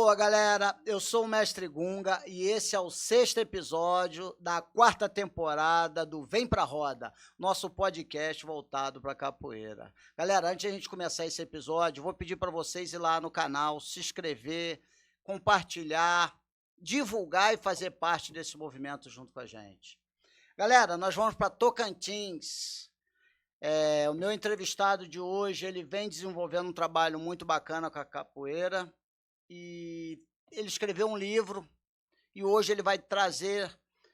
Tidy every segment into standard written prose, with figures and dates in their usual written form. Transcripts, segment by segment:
Boa, galera. Eu sou o Mestre Gunga e esse é o sexto episódio da quarta temporada do Vem Pra Roda, nosso podcast voltado para capoeira. Galera, antes de a gente começar esse episódio, vou pedir para vocês ir lá no canal, se inscrever, compartilhar, divulgar e fazer parte desse movimento junto com a gente. Galera, nós vamos para Tocantins. O meu entrevistado de hoje, ele vem desenvolvendo um trabalho muito bacana com a capoeira. E ele escreveu um livro e hoje ele vai trazer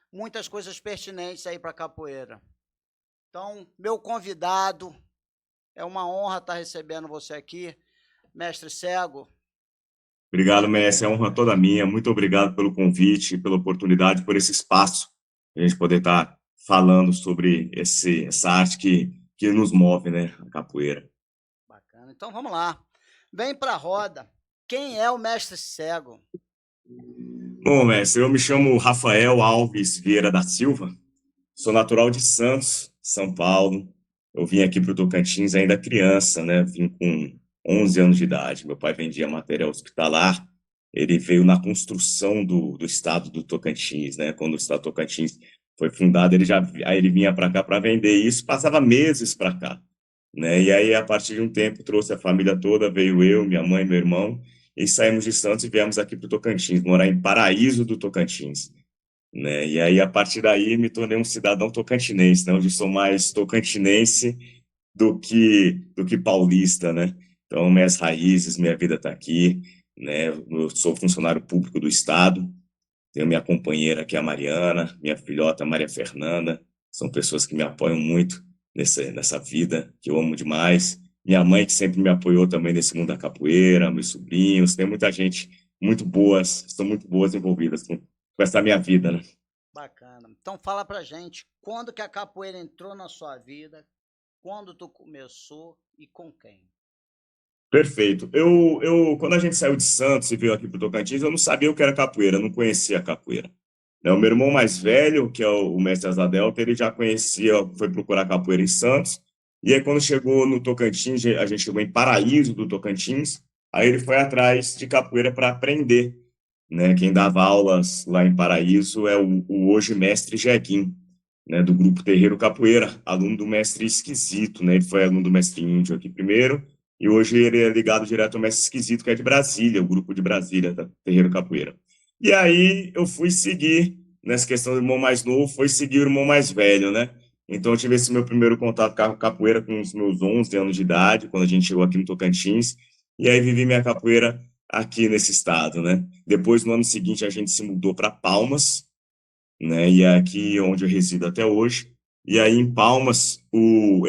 muitas coisas pertinentes aí para a capoeira. Então, meu convidado, é uma honra estar recebendo você aqui, mestre Cego. Obrigado, mestre, é honra toda minha. Muito obrigado pelo convite, pela oportunidade, por esse espaço, a gente poder estar falando sobre essa arte que nos move, né, a capoeira. Bacana, então vamos lá. Vem para a roda. Quem é o mestre Cego? Bom, mestre, eu me chamo Rafael Alves Vieira da Silva, sou natural de Santos, São Paulo. Eu vim aqui para o Tocantins ainda criança, né, vim com 11 anos de idade. Meu pai vendia material hospitalar, ele veio na construção do estado do Tocantins, né, quando o estado do Tocantins foi fundado, aí ele vinha para cá para vender isso, passava meses para cá, né, e aí a partir de um tempo trouxe a família toda, veio eu, minha mãe, meu irmão, e saímos de Santos e viemos aqui para o Tocantins, morar em Paraíso do Tocantins, né? E aí, a partir daí, me tornei um cidadão tocantinense, né? Onde sou mais tocantinense do que paulista, né? Então, minhas raízes, minha vida está aqui, né? Eu sou funcionário público do Estado, tenho minha companheira aqui, a Mariana, minha filhota, a Maria Fernanda, são pessoas que me apoiam muito nessa vida, que eu amo demais. Minha mãe, que sempre me apoiou também nesse mundo da capoeira, meus sobrinhos, tem muita gente estão muito boas envolvidas com essa minha vida, né? Bacana. Então fala pra gente, quando que a capoeira entrou na sua vida, quando tu começou e com quem? Perfeito. Quando a gente saiu de Santos e veio aqui para o Tocantins, eu não sabia o que era capoeira, eu não conhecia a capoeira. Né, o meu irmão mais velho, que é o mestre Azadelta, ele já conhecia, foi procurar capoeira em Santos. E aí, quando chegou no Tocantins, a gente chegou em Paraíso do Tocantins, aí ele foi atrás de capoeira para aprender. Né? Quem dava aulas lá em Paraíso é o hoje mestre Jeguim, né? Do grupo Terreiro Capoeira, aluno do mestre Esquisito, né? Ele foi aluno do mestre Índio aqui primeiro, e hoje ele é ligado direto ao mestre Esquisito, que é de Brasília, o grupo de Brasília, da Terreiro Capoeira. E aí eu fui seguir, nessa questão do irmão mais novo, foi seguir o irmão mais velho, né? Então eu tive esse meu primeiro contato com a capoeira com os meus 11 anos de idade, quando a gente chegou aqui no Tocantins, e aí vivi minha capoeira aqui nesse estado, né? Depois, no ano seguinte, a gente se mudou para Palmas, né? E é aqui onde eu resido até hoje. E aí, em Palmas, o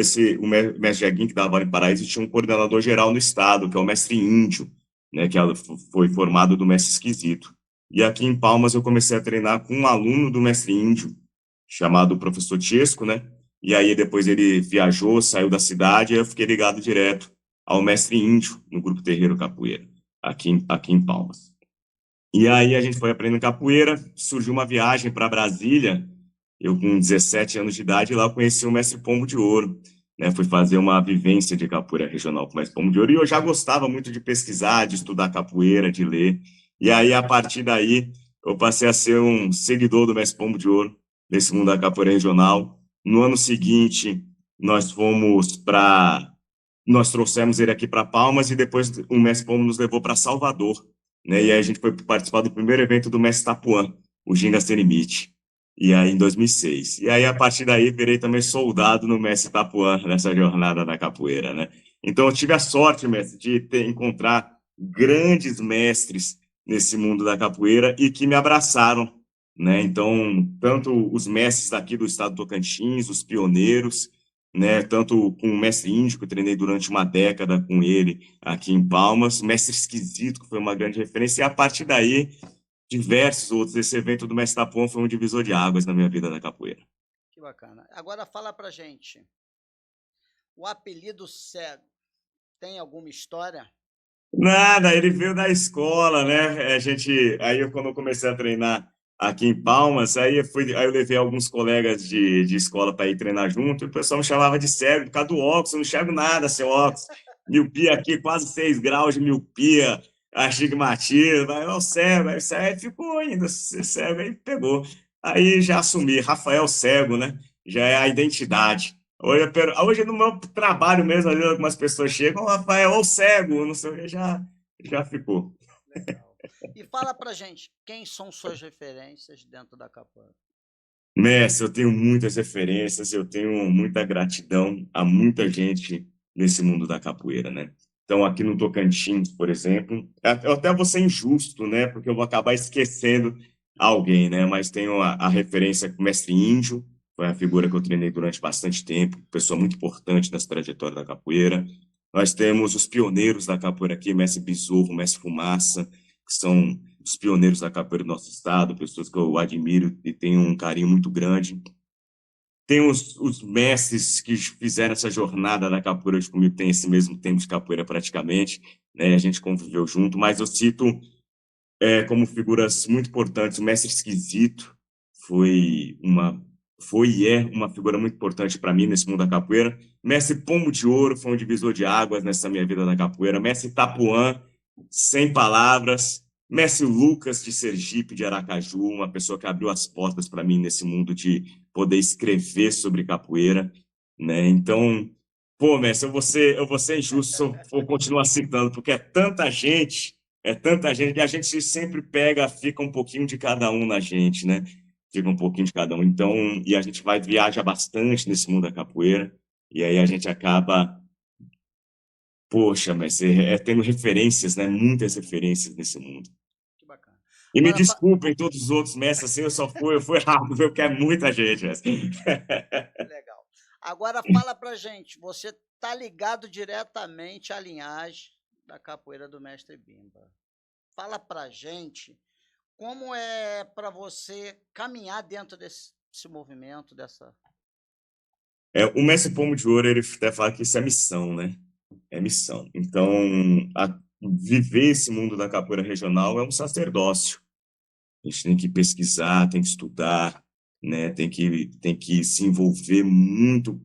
mestre Jeguim, que dava em Paraíso, tinha um coordenador geral no estado, que é o mestre Índio, né? Que foi formado do mestre Esquisito. E aqui em Palmas eu comecei a treinar com um aluno do mestre Índio, chamado professor Tiesco, né? E aí depois ele viajou, saiu da cidade, e eu fiquei ligado direto ao mestre Índio, no grupo Terreiro Capoeira, aqui em Palmas. E aí a gente foi aprendendo capoeira, surgiu uma viagem para Brasília, eu com 17 anos de idade, lá eu conheci o mestre Pombo de Ouro, né? Fui fazer uma vivência de capoeira regional com o mestre Pombo de Ouro, e eu já gostava muito de pesquisar, de estudar capoeira, de ler. E aí, a partir daí, eu passei a ser um seguidor do mestre Pombo de Ouro, nesse mundo da capoeira regional. No ano seguinte, nós fomos para... Nós trouxemos ele aqui para Palmas, e depois o mestre Pombo nos levou para Salvador, né? E aí a gente foi participar do primeiro evento do mestre Tapuã, o Ginga Sem Limite, e aí em 2006. E aí, a partir daí, virei também soldado no mestre Tapuã, nessa jornada da capoeira, né? Então, eu tive a sorte, mestre, de encontrar grandes mestres nesse mundo da capoeira e que me abraçaram, né? Então, tanto os mestres daqui do estado do Tocantins, os pioneiros, né, tanto com o mestre Índio, que eu treinei durante uma década com ele aqui em Palmas, o mestre Esquisito, que foi uma grande referência, e a partir daí, diversos outros. Esse evento do mestre Tapon foi um divisor de águas na minha vida da capoeira. Que bacana. Agora fala pra gente, o apelido Cego tem alguma história? Nada, ele veio da escola, né? Quando eu comecei a treinar aqui em Palmas, aí eu levei alguns colegas de escola para ir treinar junto, e o pessoal me chamava de cego por causa do óculos, eu não enxergo nada, seu óculos. Miopia aqui, quase 6 graus de miopia. astigmatismo, aí o cego, aí ficou ainda, cego, aí pegou. Aí já assumi, Rafael Cego, né? Já é a identidade. Hoje no meu trabalho mesmo, ali, algumas pessoas chegam, Rafael, o cego, não sei o que, já ficou. Legal. E fala pra gente, quem são suas referências dentro da capoeira? Mestre, eu tenho muitas referências, eu tenho muita gratidão a muita gente nesse mundo da capoeira, né? Então, aqui no Tocantins, por exemplo, eu até vou ser injusto, né? Porque eu vou acabar esquecendo alguém, né? Mas tenho a referência com o Mestre Índio, foi a figura que eu treinei durante bastante tempo, pessoa muito importante nessa trajetória da capoeira. Nós temos os pioneiros da capoeira aqui, Mestre Besouro, Mestre Fumaça, que são os pioneiros da capoeira do nosso estado, pessoas que eu admiro e tenho um carinho muito grande. Tem os mestres que fizeram essa jornada da capoeira hoje comigo, tem esse mesmo tempo de capoeira praticamente, né? A gente conviveu junto, mas eu cito como figuras muito importantes o Mestre Esquisito, foi uma foi e é uma figura muito importante para mim nesse mundo da capoeira. Mestre Pombo de Ouro foi um divisor de águas nessa minha vida na capoeira. Mestre Tapuã, sem palavras. Mestre Lucas de Sergipe, de Aracaju, uma pessoa que abriu as portas para mim nesse mundo de poder escrever sobre capoeira, né? Então, pô, mestre, eu vou ser injusto se eu for continuar citando, porque é tanta gente que a gente sempre pega, fica um pouquinho de cada um na gente, né? Fica um pouquinho de cada um. Então, e a gente viaja bastante nesse mundo da capoeira, e aí a gente acaba, poxa, mas tendo referências, né? Muitas referências nesse mundo. Que bacana. E me Agora, desculpem todos os outros mestres, assim, eu fui rápido, porque é muita gente, mestre. legal. Agora fala pra gente, você tá ligado diretamente à linhagem da capoeira do mestre Bimba. Fala pra gente como é para você caminhar dentro desse movimento, dessa. O mestre Pomo de Ouro, ele até fala que isso é missão, né? É missão. Então, viver esse mundo da capoeira regional é um sacerdócio. A gente tem que pesquisar, tem que estudar, né? Tem que se envolver muito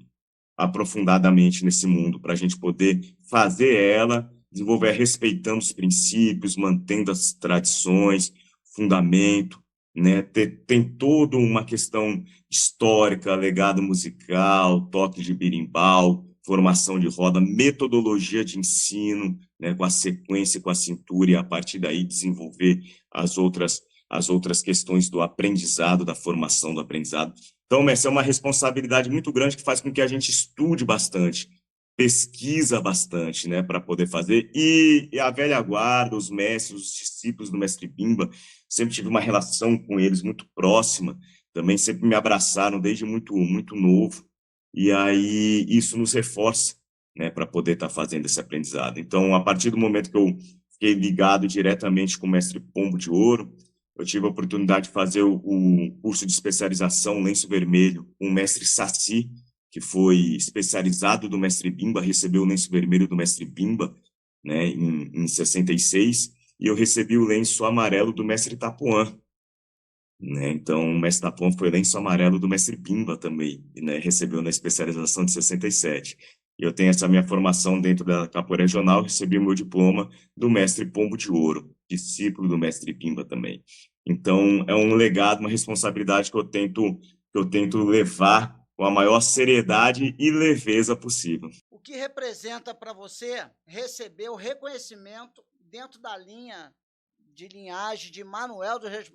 aprofundadamente nesse mundo para a gente poder fazer ela, desenvolver respeitando os princípios, mantendo as tradições, fundamento, né? Tem toda uma questão histórica, legado musical, toque de berimbau, formação de roda, metodologia de ensino, né? Com a sequência, com a cintura, e a partir daí desenvolver as outras questões do aprendizado, da formação do aprendizado. Então, essa é uma responsabilidade muito grande que faz com que a gente estude bastante, pesquisa bastante, né, para poder fazer. E a velha guarda, os mestres, os discípulos do mestre Bimba, sempre tive uma relação com eles muito próxima, também sempre me abraçaram desde muito, muito novo. E aí isso nos reforça, né, para poder estar fazendo esse aprendizado. Então, a partir do momento que eu fiquei ligado diretamente com o mestre Pombo de Ouro, eu tive a oportunidade de fazer o curso de especialização Lenço Vermelho com o mestre Saci, que foi especializado do mestre Bimba, recebeu o lenço vermelho do mestre Bimba, né, em 66, e eu recebi o lenço amarelo do mestre Tapuã, né? Então, o mestre Tapuã foi lenço amarelo do mestre Bimba também, né, recebeu na especialização de 67. E eu tenho essa minha formação dentro da capoeira regional, recebi o meu diploma do mestre Pombo de Ouro, discípulo do mestre Bimba também. Então, é um legado, uma responsabilidade que eu tento levar com a maior seriedade e leveza possível. O que representa para você receber o reconhecimento dentro da linha de linhagem de Manuel dos Reis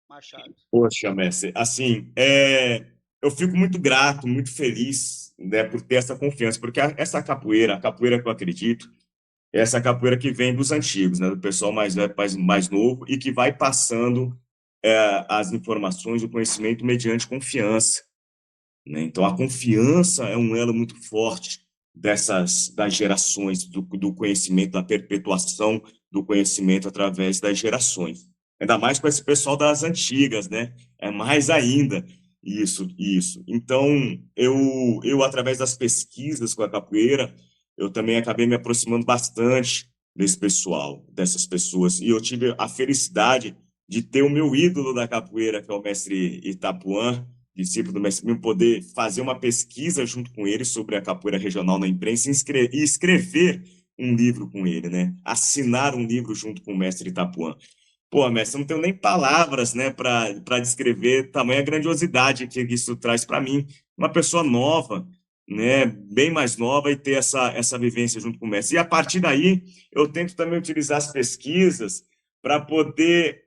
Machado? Poxa, mestre, assim, eu fico muito grato, muito feliz, né, por ter essa confiança, porque essa capoeira, a capoeira que eu acredito, é essa capoeira que vem dos antigos, né, do pessoal mais velho, mais novo, e que vai passando as informações, o conhecimento mediante confiança, né? Então, a confiança é um elo muito forte das gerações, do conhecimento, da perpetuação do conhecimento através das gerações. Ainda mais com esse pessoal das antigas, né? É mais ainda isso, isso. Então, através das pesquisas com a capoeira, eu também acabei me aproximando bastante desse pessoal, dessas pessoas. E eu tive a felicidade de ter o meu ídolo da capoeira, que é o mestre Itapuã, discípulo do mestre Bimba, poder fazer uma pesquisa junto com ele sobre a capoeira regional na imprensa e escrever um livro com ele, né? Assinar um livro junto com o mestre Itapuã. Pô, mestre, eu não tenho nem palavras, né, para descrever tamanha grandiosidade que isso traz para mim. Uma pessoa nova, né, bem mais nova, e ter essa vivência junto com o mestre. E a partir daí, eu tento também utilizar as pesquisas para poder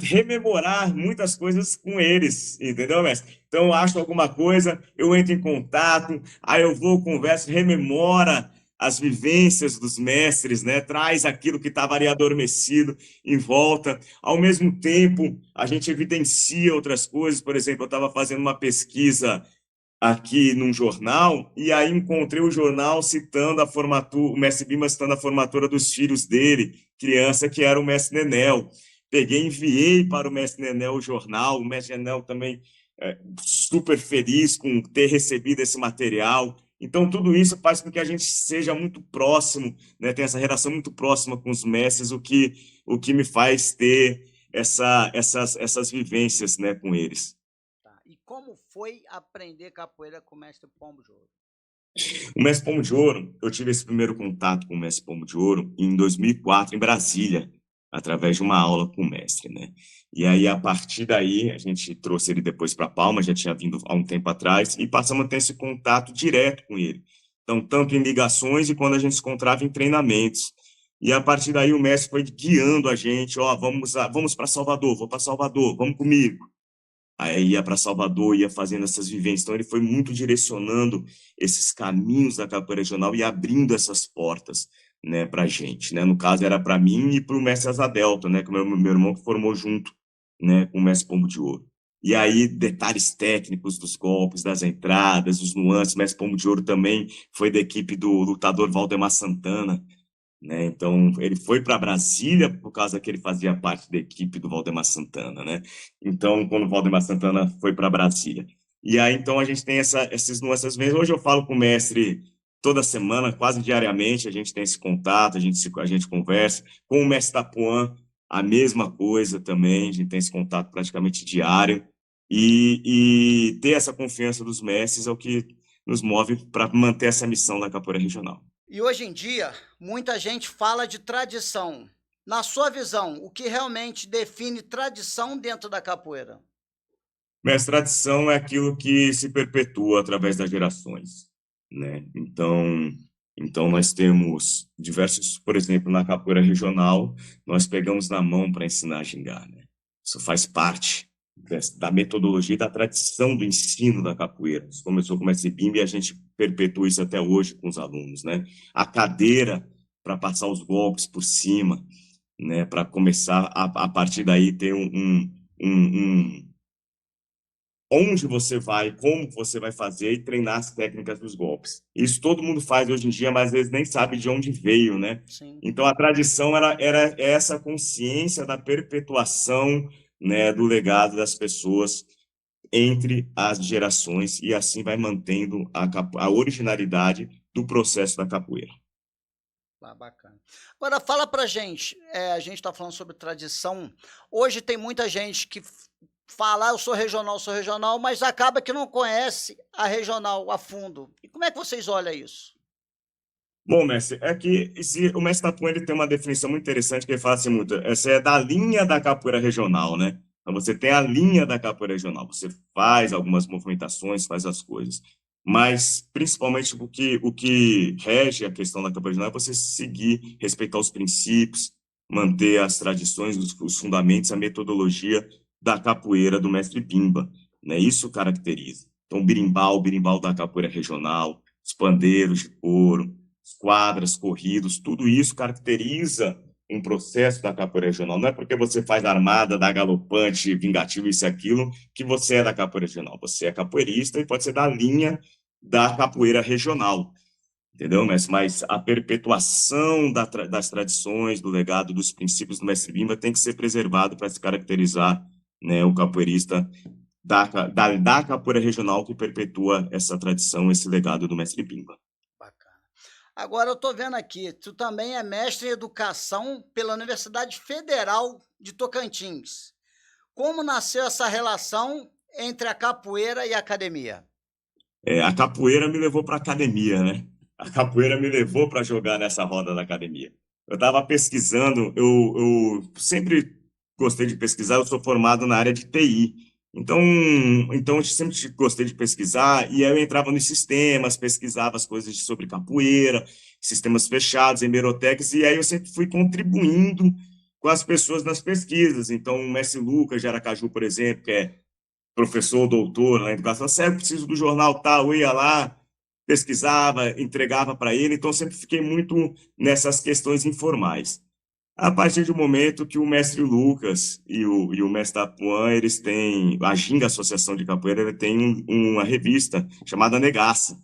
rememorar muitas coisas com eles, entendeu, mestre? Então, eu acho alguma coisa, eu entro em contato, aí eu vou, converso, rememora as vivências dos mestres, né? Traz aquilo que estava ali adormecido em volta. Ao mesmo tempo, a gente evidencia outras coisas. Por exemplo, eu estava fazendo uma pesquisa aqui num jornal, e aí encontrei o jornal citando a formatura, o mestre Bimba citando a formatura dos filhos dele, criança, que era o mestre Nenel. Peguei, enviei para o mestre Nenel o jornal, o mestre Nenel também super feliz com ter recebido esse material. Então, tudo isso faz com que a gente seja muito próximo, né? Tenha essa relação muito próxima com os mestres, o que me faz ter essas vivências, né, com eles. Tá. E como foi aprender capoeira com o mestre Pombo de Ouro? O mestre Pomo de Ouro, eu tive esse primeiro contato com o mestre Pomo de Ouro em 2004, em Brasília, através de uma aula com o mestre, né? E aí, a partir daí, a gente trouxe ele depois para Palma, já tinha vindo há um tempo atrás, e passamos a ter esse contato direto com ele. Então, tanto em ligações e quando a gente se encontrava em treinamentos. E a partir daí, o mestre foi guiando a gente, ó, vamos para Salvador, vou para Salvador, vamos comigo. Aí ia para Salvador, ia fazendo essas vivências. Então, ele foi muito direcionando esses caminhos da capoeira regional e abrindo essas portas, né, para a gente, né? No caso, era para mim e para o mestre Azadelta, né, que é meu irmão que formou junto, né, com o mestre Pombo de Ouro. E aí, detalhes técnicos dos golpes, das entradas, dos nuances. O mestre Pombo de Ouro também foi da equipe do lutador Valdemar Santana, né? Então, ele foi para Brasília por causa que ele fazia parte da equipe do Valdemar Santana, né? Então, quando o Valdemar Santana foi para Brasília. E aí, então, a gente tem essas nuances mesmo. Hoje eu falo com o mestre toda semana, quase diariamente, a gente tem esse contato, a gente conversa. Com o mestre Tapuã, a mesma coisa também, a gente tem esse contato praticamente diário. E ter essa confiança dos mestres é o que nos move para manter essa missão da capoeira regional. E hoje em dia, muita gente fala de tradição. Na sua visão, o que realmente define tradição dentro da capoeira? Mas tradição é aquilo que se perpetua através das gerações, né? Então nós temos diversos, por exemplo, na capoeira regional, nós pegamos na mão para ensinar a gingar, né? Isso faz parte da metodologia e da tradição do ensino da capoeira. Isso começou com o mestre Bimba e a gente perpetua isso até hoje com os alunos, né? A cadeira para passar os golpes por cima, né? Para começar a partir daí ter um onde você vai, como você vai fazer e treinar as técnicas dos golpes. Isso todo mundo faz hoje em dia, mas às vezes nem sabe de onde veio, né? Sim. Então a tradição era essa consciência da perpetuação, né, do legado das pessoas entre as gerações e assim vai mantendo a originalidade do processo da capoeira. Ah, bacana. Agora fala pra gente, a gente está falando sobre tradição. Hoje tem muita gente que fala, eu sou regional, mas acaba que não conhece a regional a fundo. E como é que vocês olham isso? Bom, mestre, é que o mestre Tapuã ele tem uma definição muito interessante que ele fala assim muito, essa é da linha da capoeira regional, né? Então você tem a linha da capoeira regional, você faz algumas movimentações, faz as coisas, mas principalmente o que rege a questão da capoeira regional é você seguir, respeitar os princípios, manter as tradições, os fundamentos, a metodologia da capoeira do mestre Bimba, né? Isso caracteriza. Então, o birimbau da capoeira regional, os pandeiros de couro, quadras, corridos, tudo isso caracteriza um processo da capoeira regional. Não é porque você faz armada, dá galopante, vingativo, isso e aquilo, que você é da capoeira regional. Você é capoeirista e pode ser da linha da capoeira regional, entendeu, mestre? Mas a perpetuação das tradições, do legado, dos princípios do mestre Bimba tem que ser preservado para se caracterizar, né, o capoeirista da capoeira regional que perpetua essa tradição, esse legado do mestre Bimba. Bacana. Agora eu estou vendo aqui, tu também é mestre em educação pela Universidade Federal de Tocantins. Como nasceu essa relação entre a capoeira e a academia? A capoeira me levou para a academia, né? A capoeira me levou para jogar nessa roda da academia. Eu estava pesquisando, eu sempre gostei de pesquisar, eu sou formado na área de TI. Então eu sempre gostei de pesquisar, e aí eu entrava nos sistemas, pesquisava as coisas sobre capoeira, sistemas fechados, hemerotecas, e aí eu sempre fui contribuindo com as pessoas nas pesquisas. Então, o mestre Lucas de Aracaju, por exemplo, que é professor, doutor na educação, eu preciso do jornal tal, eu ia lá, pesquisava, entregava para ele, então sempre fiquei muito nessas questões informais. A partir do momento que o mestre Lucas e o mestre Tapuã, eles têm, a Ginga Associação de Capoeira, ele tem uma revista chamada Negaça,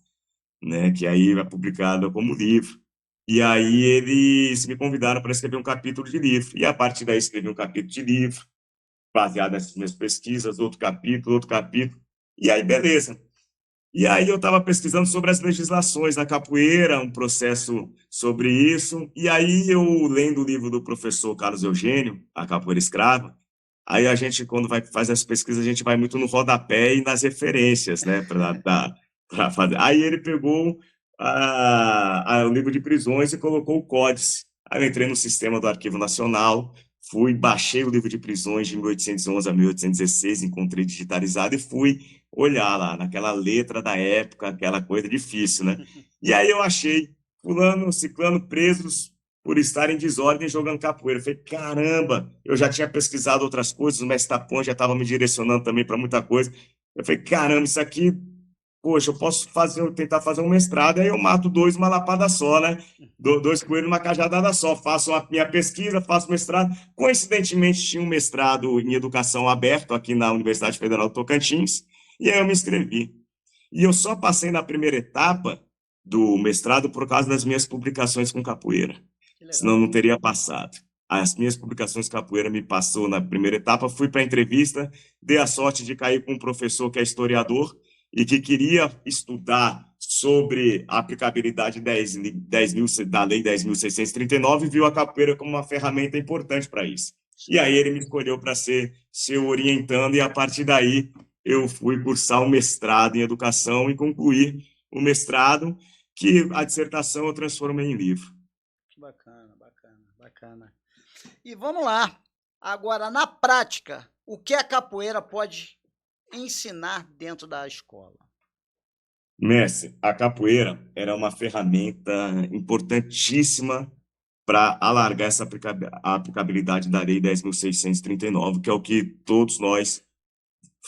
né, que aí é publicada como livro. E aí eles me convidaram para escrever um capítulo de livro. E a partir daí escrevi um capítulo de livro, baseado nessas minhas pesquisas, outro capítulo, outro capítulo. E aí, beleza. E aí eu estava pesquisando sobre as legislações da capoeira, um processo sobre isso. E aí eu, lendo o livro do professor Carlos Eugênio, A Capoeira Escrava, aí a gente, quando vai fazer as pesquisas, a gente vai muito no rodapé e nas referências, né, para fazer. Aí ele pegou o livro de prisões e colocou o Códice. Aí eu entrei no sistema do Arquivo Nacional, baixei o livro de prisões de 1811 a 1816, encontrei digitalizado e fui olhar lá, naquela letra da época, aquela coisa difícil, né? E aí eu achei fulano, ciclano presos por estarem em desordem jogando capoeira. Eu falei, caramba, eu já tinha pesquisado outras coisas, o mestre Tapão já estava me direcionando também para muita coisa. Eu falei, caramba, isso aqui, poxa, eu posso tentar fazer um mestrado, aí eu mato dois uma lapada só, né? Dois coelhos numa cajadada só. Faço a minha pesquisa, faço mestrado. Coincidentemente, tinha um mestrado em educação aberto aqui na Universidade Federal do Tocantins, e aí eu me inscrevi. E eu só passei na primeira etapa do mestrado por causa das minhas publicações com capoeira. Senão eu não teria passado. As minhas publicações com capoeira me passou na primeira etapa, fui para a entrevista, dei a sorte de cair com um professor que é historiador e que queria estudar sobre a aplicabilidade da Lei 10.639 e viu a capoeira como uma ferramenta importante para isso. E aí ele me escolheu para ser seu orientando, e a partir daí eu fui cursar um mestrado em educação e concluir o mestrado, que a dissertação eu transformei em livro. Bacana, bacana, bacana. E vamos lá. Agora, na prática, o que a capoeira pode ensinar dentro da escola? Mestre, a capoeira era uma ferramenta importantíssima para alargar essa aplicabilidade da Lei 10.639, que é o que todos nós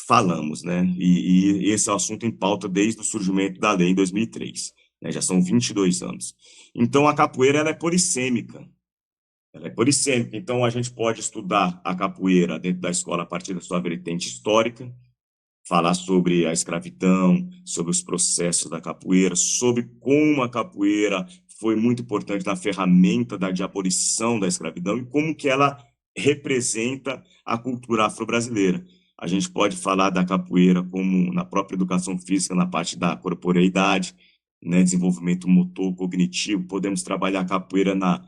falamos, né? E esse é o assunto em pauta desde o surgimento da lei em 2003, né? Já são 22 anos. Então, a capoeira ela é polissêmica. Ela é polissêmica, então a gente pode estudar a capoeira dentro da escola a partir da sua vertente histórica, falar sobre a escravidão, sobre os processos da capoeira, sobre como a capoeira foi muito importante na ferramenta de abolição da escravidão e como que ela representa a cultura afro-brasileira. A gente pode falar da capoeira como na própria educação física, na parte da corporeidade, né, desenvolvimento motor, cognitivo. Podemos trabalhar a capoeira na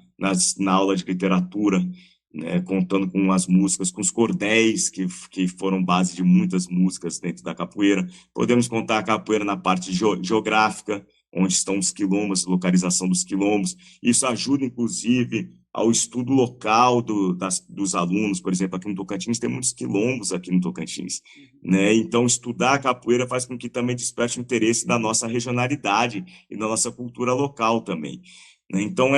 aula de literatura, né, contando com as músicas, com os cordéis, que foram base de muitas músicas dentro da capoeira. Podemos contar a capoeira na parte geográfica, onde estão os quilombos, localização dos quilombos. Isso ajuda, inclusive, ao estudo local dos alunos. Por exemplo, aqui no Tocantins tem muitos quilombos aqui no Tocantins, né? Então, estudar a capoeira faz com que também desperte o interesse da nossa regionalidade e da nossa cultura local também. Então,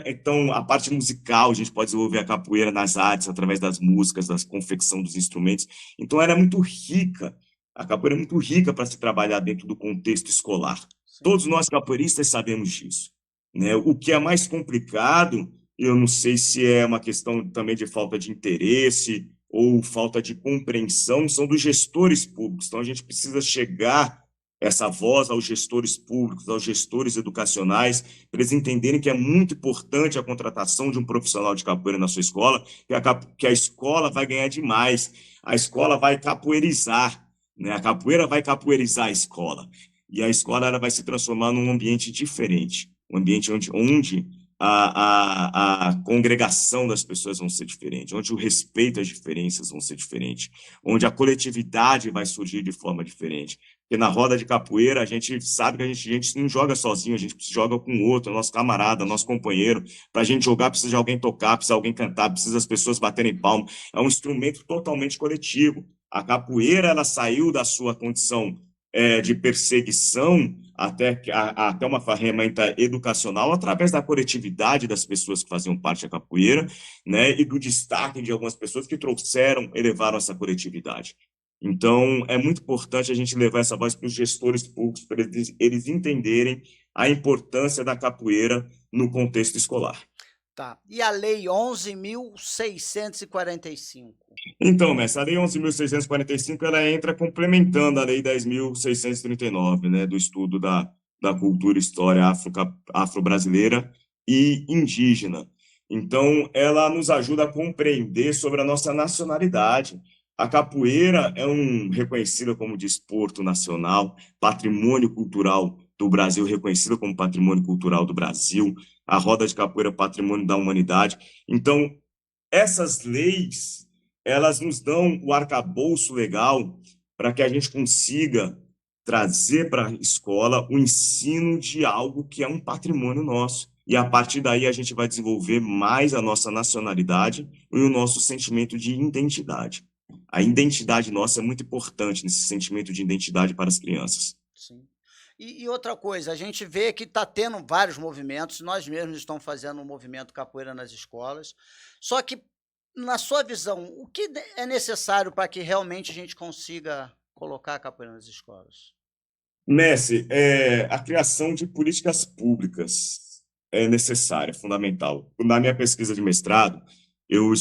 então, a parte musical, a gente pode desenvolver a capoeira nas artes, através das músicas, da confecção dos instrumentos. Então, ela é muito rica. A capoeira é muito rica para se trabalhar dentro do contexto escolar. Sim. Todos nós capoeiristas sabemos disso, né? O que é mais complicado, eu não sei se é uma questão também de falta de interesse ou falta de compreensão, são dos gestores públicos. Então, a gente precisa chegar essa voz aos gestores públicos, aos gestores educacionais, para eles entenderem que é muito importante a contratação de um profissional de capoeira na sua escola, que a escola vai ganhar demais, a escola vai capoeirizar, né? A capoeira vai capoeirizar a escola, e a escola ela vai se transformar num ambiente diferente, um ambiente onde a congregação das pessoas vão ser diferente, onde o respeito às diferenças vão ser diferente, onde a coletividade vai surgir de forma diferente. Porque na roda de capoeira a gente sabe que a gente não joga sozinho, a gente joga com o outro, nosso camarada, nosso companheiro. Para a gente jogar, precisa de alguém tocar, precisa de alguém cantar, precisa das pessoas baterem palma. É um instrumento totalmente coletivo. A capoeira, ela saiu da sua condição de perseguição até uma ferramenta educacional através da coletividade das pessoas que faziam parte da capoeira, né, e do destaque de algumas pessoas que elevaram essa coletividade. Então, é muito importante a gente levar essa voz para os gestores públicos, para eles entenderem a importância da capoeira no contexto escolar. Tá. E a Lei 11.645? Então, mestre, a Lei 11.645 ela entra complementando a Lei 10.639, né, do estudo da cultura e história afro-brasileira e indígena. Então, ela nos ajuda a compreender sobre a nossa nacionalidade. A capoeira é reconhecida como desporto nacional, patrimônio cultural do Brasil, reconhecida como patrimônio cultural do Brasil. A roda de capoeira é patrimônio da humanidade. Então, essas leis, elas nos dão o arcabouço legal para que a gente consiga trazer para a escola o ensino de algo que é um patrimônio nosso. E a partir daí a gente vai desenvolver mais a nossa nacionalidade e o nosso sentimento de identidade. A identidade nossa é muito importante nesse sentimento de identidade para as crianças. Sim. E outra coisa, a gente vê que está tendo vários movimentos, nós mesmos estamos fazendo um movimento capoeira nas escolas, só que, na sua visão, o que é necessário para que realmente a gente consiga colocar a capoeira nas escolas? Messi, a criação de políticas públicas é necessária, é fundamental. Na minha pesquisa de mestrado, eu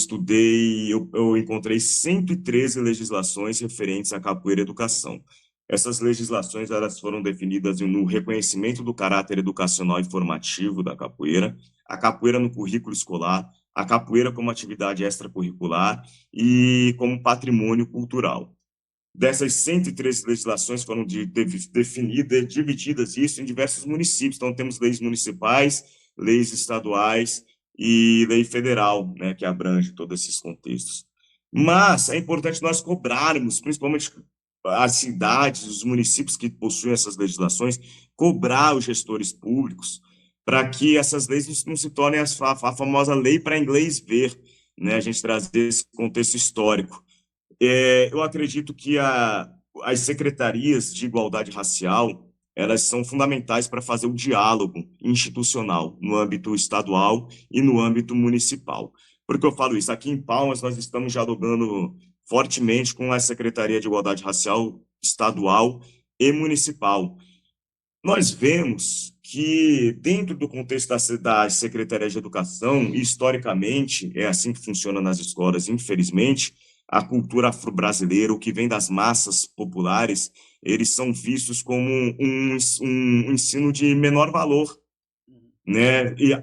encontrei 113 legislações referentes à capoeira e educação. Essas legislações elas foram definidas no reconhecimento do caráter educacional e formativo da capoeira, a capoeira no currículo escolar, a capoeira como atividade extracurricular e como patrimônio cultural. Dessas 113 legislações foram definidas, divididas isso em diversos municípios. Então, temos leis municipais, leis estaduais e lei federal, né, que abrange todos esses contextos. Mas é importante nós cobrarmos, principalmente as cidades, os municípios que possuem essas legislações, cobrar os gestores públicos para que essas leis não se tornem a famosa lei para inglês ver, né, a gente trazer esse contexto histórico. Eu acredito que as secretarias de igualdade racial, elas são fundamentais para fazer o diálogo institucional no âmbito estadual e no âmbito municipal. Por que eu falo isso? Aqui em Palmas, nós estamos dialogando fortemente com a Secretaria de Igualdade Racial estadual e municipal. Nós vemos que, dentro do contexto das secretarias de educação, historicamente, é assim que funciona nas escolas, infelizmente, a cultura afro-brasileira, o que vem das massas populares, eles são vistos como um ensino de menor valor, né? E,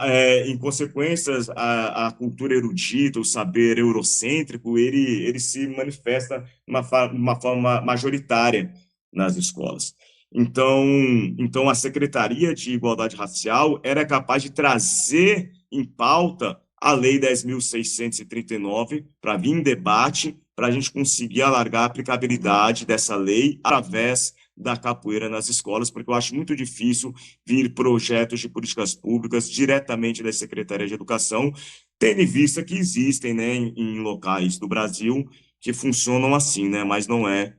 em consequência, a cultura erudita, o saber eurocêntrico, ele se manifesta de uma forma majoritária nas escolas. Então, a Secretaria de Igualdade Racial era capaz de trazer em pauta a Lei 10.639 para vir em debate, para a gente conseguir alargar a aplicabilidade dessa lei através da capoeira nas escolas, porque eu acho muito difícil vir projetos de políticas públicas diretamente da Secretaria de Educação, tendo em vista que existem, né, em locais do Brasil que funcionam assim, né, mas não é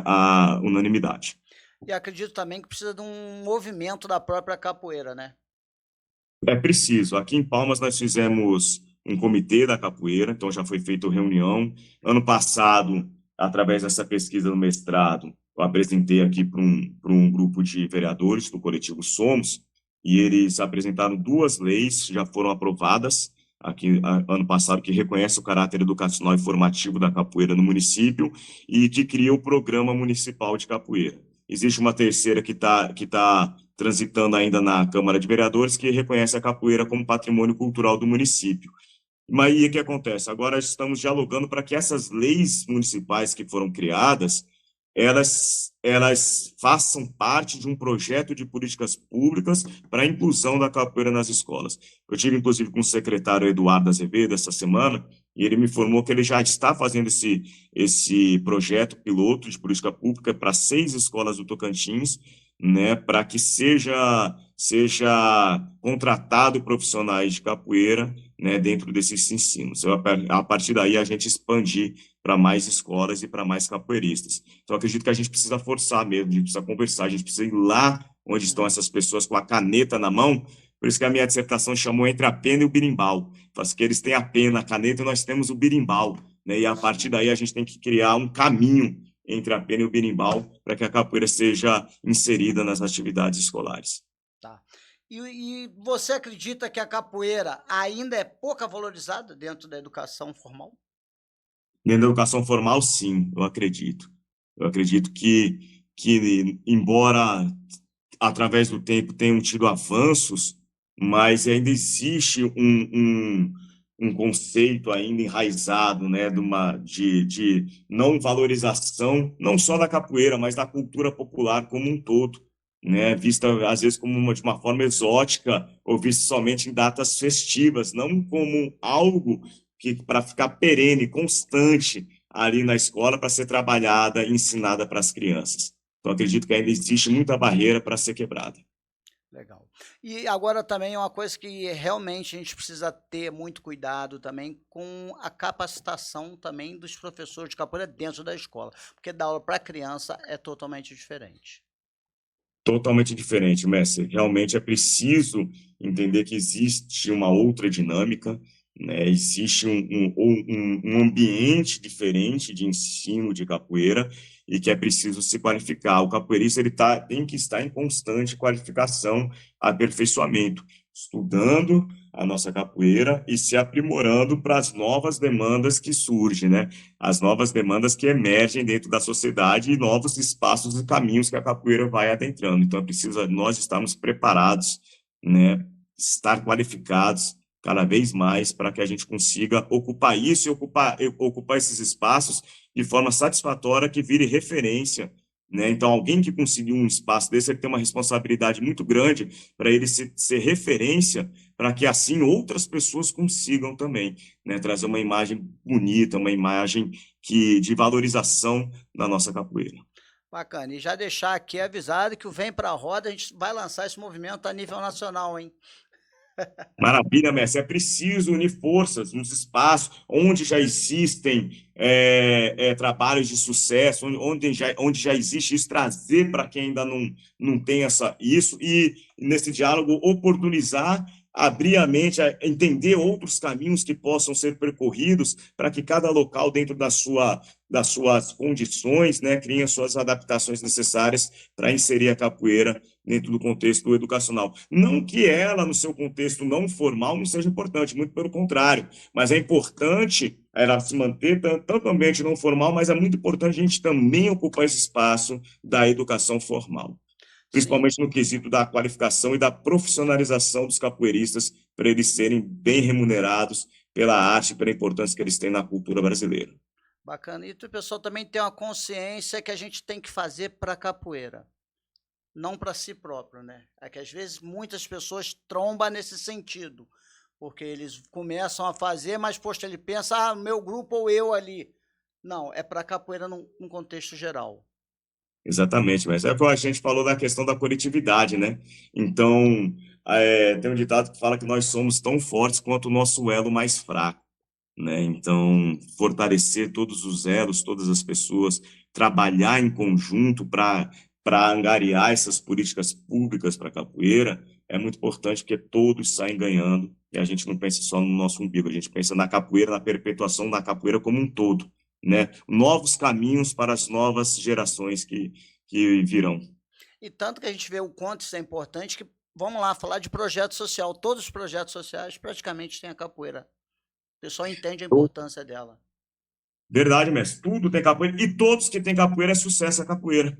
a unanimidade. E acredito também que precisa de um movimento da própria capoeira, né? É preciso. Aqui em Palmas nós fizemos um comitê da capoeira, então já foi feita reunião. Ano passado, através dessa pesquisa no mestrado, eu apresentei aqui para um grupo de vereadores do coletivo Somos, e eles apresentaram 2 leis, já foram aprovadas aqui ano passado, que reconhece o caráter educacional e formativo da capoeira no município e que cria o Programa Municipal de Capoeira. Existe uma terceira que tá transitando ainda na Câmara de Vereadores, que reconhece a capoeira como patrimônio cultural do município. Mas aí o que acontece? Agora estamos dialogando para que essas leis municipais que foram criadas elas façam parte de um projeto de políticas públicas para a inclusão da capoeira nas escolas. Eu tive, inclusive, com o secretário Eduardo Azevedo essa semana, e ele me informou que ele já está fazendo esse projeto piloto de política pública para 6 escolas do Tocantins, né, para que seja contratado profissionais de capoeira, né, dentro desses ensinos. A partir daí, a gente expandir para mais escolas e para mais capoeiristas. Então, acredito que a gente precisa forçar mesmo, a gente precisa conversar, a gente precisa ir lá onde estão essas pessoas com a caneta na mão. Por isso que a minha dissertação chamou Entre a Pena e o Birimbau. Faz que eles têm a pena, a caneta, e nós temos o birimbau, né? E a partir daí a gente tem que criar um caminho entre a pena e o birimbau para que a capoeira seja inserida nas atividades escolares. Tá. E você acredita que a capoeira ainda é pouca valorizada dentro da educação formal? Dentro da educação formal, sim, eu acredito. Eu acredito que embora através do tempo tenham tido avanços, mas ainda existe um conceito ainda enraizado, né, de não valorização, não só da capoeira, mas da cultura popular como um todo, né, vista às vezes de uma forma exótica ou vista somente em datas festivas, não como algo que para ficar perene, constante ali na escola para ser trabalhada e ensinada para as crianças. Então, acredito que ainda existe muita barreira para ser quebrada. Legal. E agora também é uma coisa que realmente a gente precisa ter muito cuidado também com a capacitação também dos professores de capoeira dentro da escola, porque dar aula para criança é totalmente diferente. Totalmente diferente, mestre. Realmente é preciso entender que existe uma outra dinâmica, né? Existe um ambiente diferente de ensino de capoeira e que é preciso se qualificar. O capoeirista tem que estar em constante qualificação, aperfeiçoamento, estudando a nossa capoeira e se aprimorando para as novas demandas que surgem, né? As novas demandas que emergem dentro da sociedade e novos espaços e caminhos que a capoeira vai adentrando. Então, é preciso nós estarmos preparados, né? Estar qualificados cada vez mais para que a gente consiga ocupar isso e ocupar esses espaços de forma satisfatória que vire referência, né? Então, alguém que conseguiu um espaço desse, ele tem uma responsabilidade muito grande para ele ser referência, para que assim outras pessoas consigam também, né? Trazer uma imagem bonita, uma imagem de valorização da nossa capoeira. Bacana. E já deixar aqui avisado que o Vem Pra Roda, a gente vai lançar esse movimento a nível nacional, hein? Maravilha, mestre. É preciso unir forças nos espaços onde já existem trabalhos de sucesso, onde já existe isso, trazer para quem ainda não tem isso, e nesse diálogo oportunizar, abrir a mente, a entender outros caminhos que possam ser percorridos para que cada local, dentro das suas condições, né, crie as suas adaptações necessárias para inserir a capoeira dentro do contexto educacional. Não que ela, no seu contexto não formal, não seja importante, muito pelo contrário, mas é importante ela se manter tanto no ambiente não formal, mas é muito importante a gente também ocupar esse espaço da educação formal, Sim, principalmente no quesito da qualificação e da profissionalização dos capoeiristas, para eles serem bem remunerados pela arte, pela importância que eles têm na cultura brasileira. bacana. E o pessoal também tem uma consciência que a gente tem que fazer para capoeira, não para si próprio, né? É que às vezes muitas pessoas trombam nesse sentido, porque eles começam a fazer, mas poxa, ele pensa, ah, meu grupo ou eu ali. Não, é para capoeira num contexto geral. Exatamente, mas é o que a gente falou da questão da coletividade, né? Então, tem um ditado que fala que nós somos tão fortes quanto o nosso elo mais fraco, né? Então, fortalecer todos os elos, todas as pessoas, trabalhar em conjunto para angariar essas políticas públicas para a capoeira é muito importante, porque todos saem ganhando e a gente não pensa só no nosso umbigo, a gente pensa na capoeira, na perpetuação da capoeira como um todo, né? Novos caminhos para as novas gerações que virão. E tanto que a gente vê o quanto isso é importante, que vamos lá falar de projeto social. Todos os projetos sociais praticamente têm a capoeira. O pessoal entende a importância dela. Verdade, mestre. Tudo tem capoeira e todos que têm capoeira é sucesso a capoeira.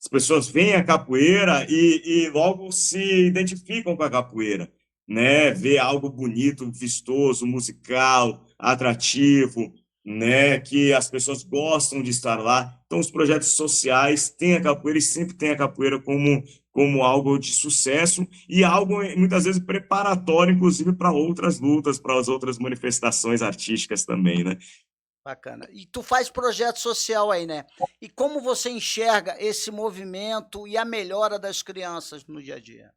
As pessoas veem a capoeira e logo se identificam com a capoeira, né? Vê algo bonito, vistoso, musical, atrativo. né, que as pessoas gostam de estar lá. Então, os projetos sociais têm a capoeira e sempre tem a capoeira como algo de sucesso e algo, muitas vezes, preparatório, inclusive, para outras lutas, para as outras manifestações artísticas também, né? Bacana. E tu faz projeto social aí, né? E como você enxerga esse movimento e a melhora das crianças no dia a dia?